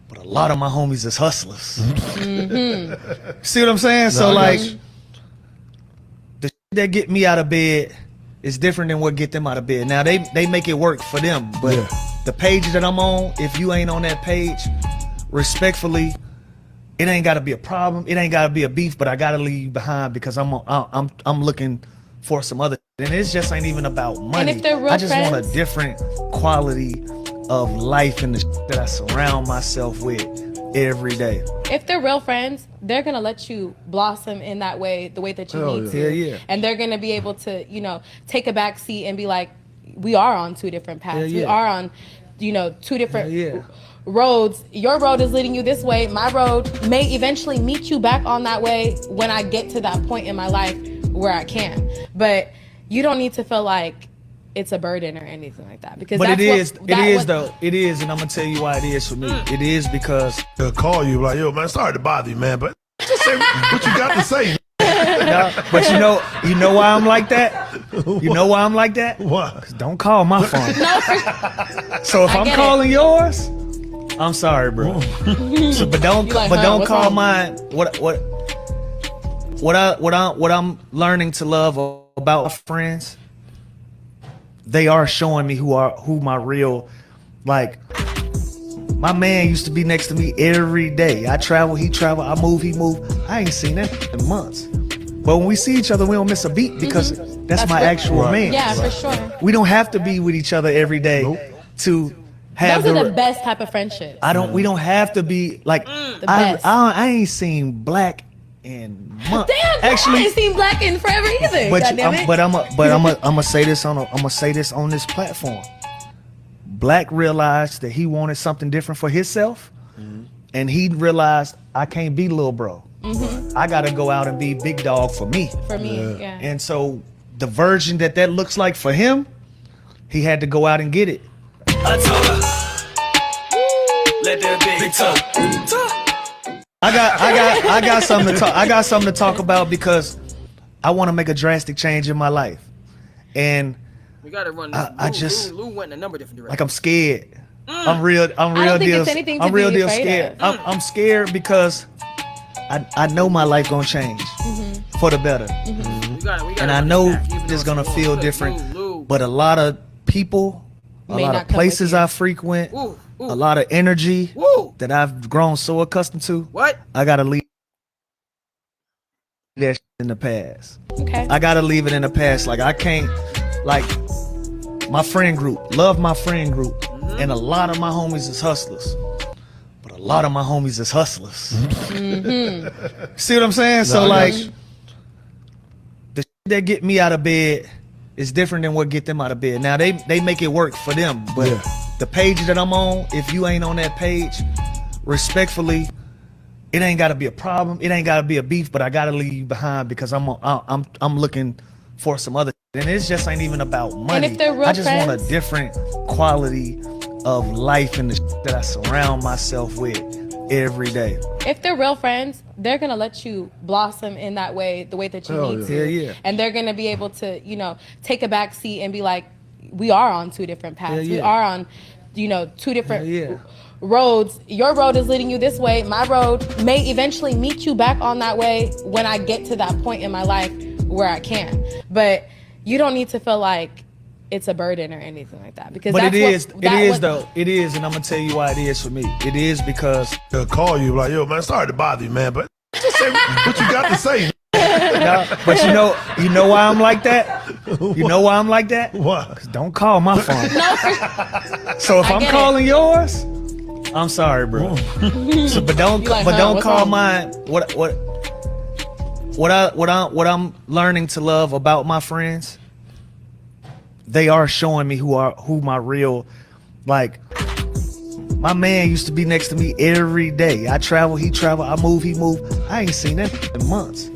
But a lot of my homies is hustlers. See what I'm saying? So like, the that get me out of bed is different than what get them out of bed. Now they make it work for them, but the page that I'm on, if you ain't on that page, respectfully, it ain't gotta be a problem. It ain't gotta be a beef, but I gotta leave you behind because I'm looking for some other. And it just ain't even about money. And if they're real I just friends, want a different quality of life in the that I surround myself with every day. If they're real friends, they're gonna let you blossom in that way, the way that you need to. Yeah. And they're gonna be able to, take a back seat and be like, we are on two different paths. We are on, two different roads. Your road is leading you this way. My road may eventually meet you back on that way when I get to that point in my life where I can. But you don't need to feel like it's a burden or anything like that. Because but that's it is, and I'm gonna tell you why it is for me. It is because they'll call you like, yo, man, sorry to bother you, man, but just say what you got to say. No, but you know why I'm like that? You know why I'm like that? Why? 'Cause don't call my phone. So if I'm calling yours, I'm sorry, bro. So, but don't call mine. What I'm learning to love about my friends, they are showing me who my real, like, my man used to be next to me every day. I travel, he travel, I move, he move. I ain't seen that in months. But when we see each other, we don't miss a beat because that's my actual man. Yeah, for sure. We don't have to be with each other every day to have Those are the best type of friendships. we don't have to be like, I ain't seen Black in months. Damn, actually, I ain't seen Black in forever either. But I'm gonna say this on this platform. Black realized that he wanted something different for himself, and he realized I can't be little bro. I gotta go out and be big dog for me. For me, yeah. And so the version that looks like for him, he had to go out and get it. I told her, let that big talk. I got something to talk. I got something to talk about because I want to make a drastic change in my life, and we gotta run. Lou went in a number of different directions. Like I'm scared. I'm real deal scared. I'm scared because I know my life gonna change for the better, and I know it's gonna feel different. But a lot of people, a lot of places I frequent, a lot of energy that I've grown so accustomed to. I gotta leave that in the past. Okay. I gotta leave it in the past. Like I can't, like my friend group, love my friend group, and a lot of my homies is hustlers. But a lot of my homies is hustlers. See what I'm saying? So like, the that get me out of bed is different than what get them out of bed. Now they make it work for them, but the page that I'm on, if you ain't on that page, respectfully, it ain't gotta be a problem. It ain't gotta be a beef, but I gotta leave you behind because I'm looking for some other. And it just ain't even about money. And if they're real I just friends, want a different quality of life in the that I surround myself with every day. If they're real friends, they're gonna let you blossom in that way, the way that you need to. Yeah. And they're gonna be able to, take a back seat and be like, we are on two different paths. We are on, two different roads. Your road is leading you this way. My road may eventually meet you back on that way when I get to that point in my life where I can. But you don't need to feel like it's a burden or anything like that. Because it is, and I'm gonna tell you why it is for me. It is because they'll call you like, yo, man, sorry to bother you, man, but just say what you got to say. But you know why I'm like that? You know why I'm like that? Why? 'Cause don't call my phone. So if I'm calling yours, I'm sorry, bro. So, but don't call mine. What I'm learning to love about my friends, they are showing me who my real, like, my man used to be next to me every day. I travel, he travel, I move, he move. I ain't seen that in months.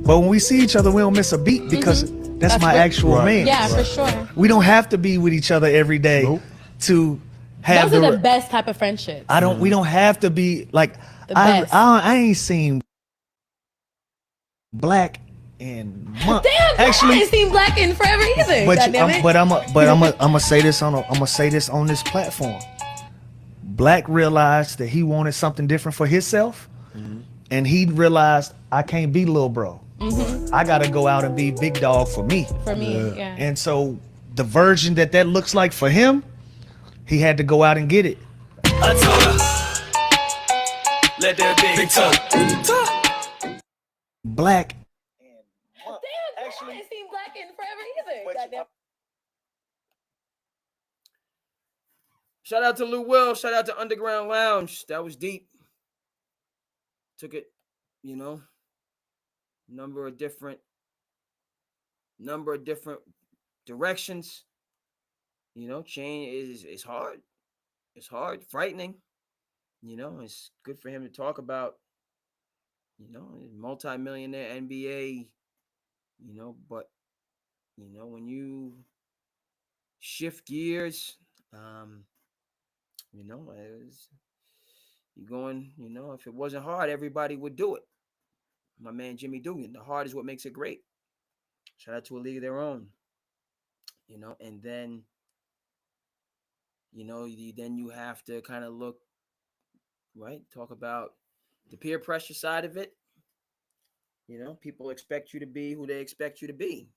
But when we see each other, we don't miss a beat because that's my actual man. Yeah, for sure. We don't have to be with each other every day to have those are the best type of friendships. We don't have to be like, I ain't seen Black in months. Damn, actually, I ain't seen Black in forever either. But I'm gonna say this on this platform. Black realized that he wanted something different for himself, and he realized I can't be little bro. I gotta go out and be big dog for me. For me, yeah. And so the version that looks like for him, he had to go out and get it. I told her, let that big talk. Black. Damn, actually, I ain't seen Black in forever either. Shout out to Lou Will. Shout out to Underground Lounge. That was deep. Took it, number of different directions. Change is hard. It's hard, frightening. It's good for him to talk about. Multi-millionaire N.B.A. But when you shift gears, you're going, if it wasn't hard, everybody would do it. My man Jimmy Dugan, the hard is what makes it great. Shout out to a league of their own. And then, then you have to kind of look, right? Talk about the peer pressure side of it. People expect you to be who they expect you to be.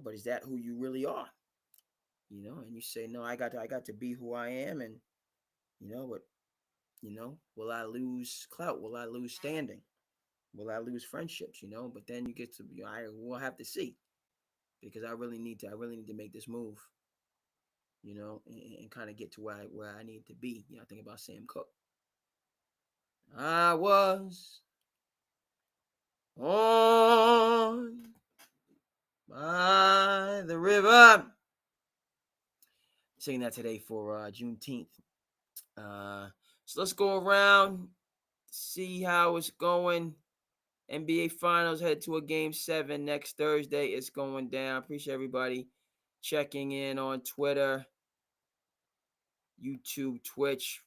But is that who you really are? And you say, no, I got to be who I am. And, but, will I lose clout? Will I lose standing? Will I lose friendships? But then you get to, I will have to see, because I really need to make this move, and kind of get to where I need to be. I think about Sam Cooke. I was on by the river. Saying that today for Juneteenth. So let's go around, see how it's going. N.B.A. Finals head to a Game 7 next Thursday. It's going down. Appreciate everybody checking in on Twitter, YouTube, Twitch.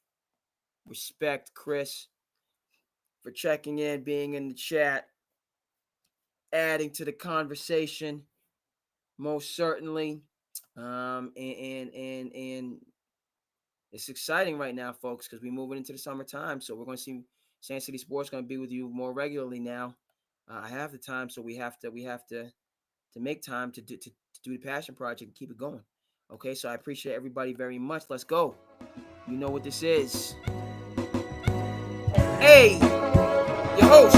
Respect Chris for checking in, being in the chat, adding to the conversation, most certainly. And it's exciting right now, folks, because we're moving into the summertime. So we're going to see SandCity Sports going to be with you more regularly now. I have the time, so we have to make time to do the passion project and keep it going. Okay, so I appreciate everybody very much. Let's go. You know what this is. Hey, your host,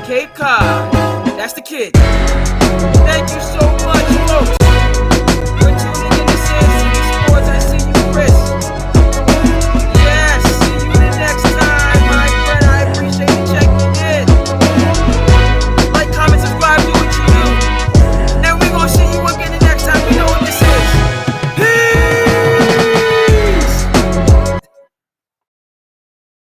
Cape Cod. That's the kid. Thank you so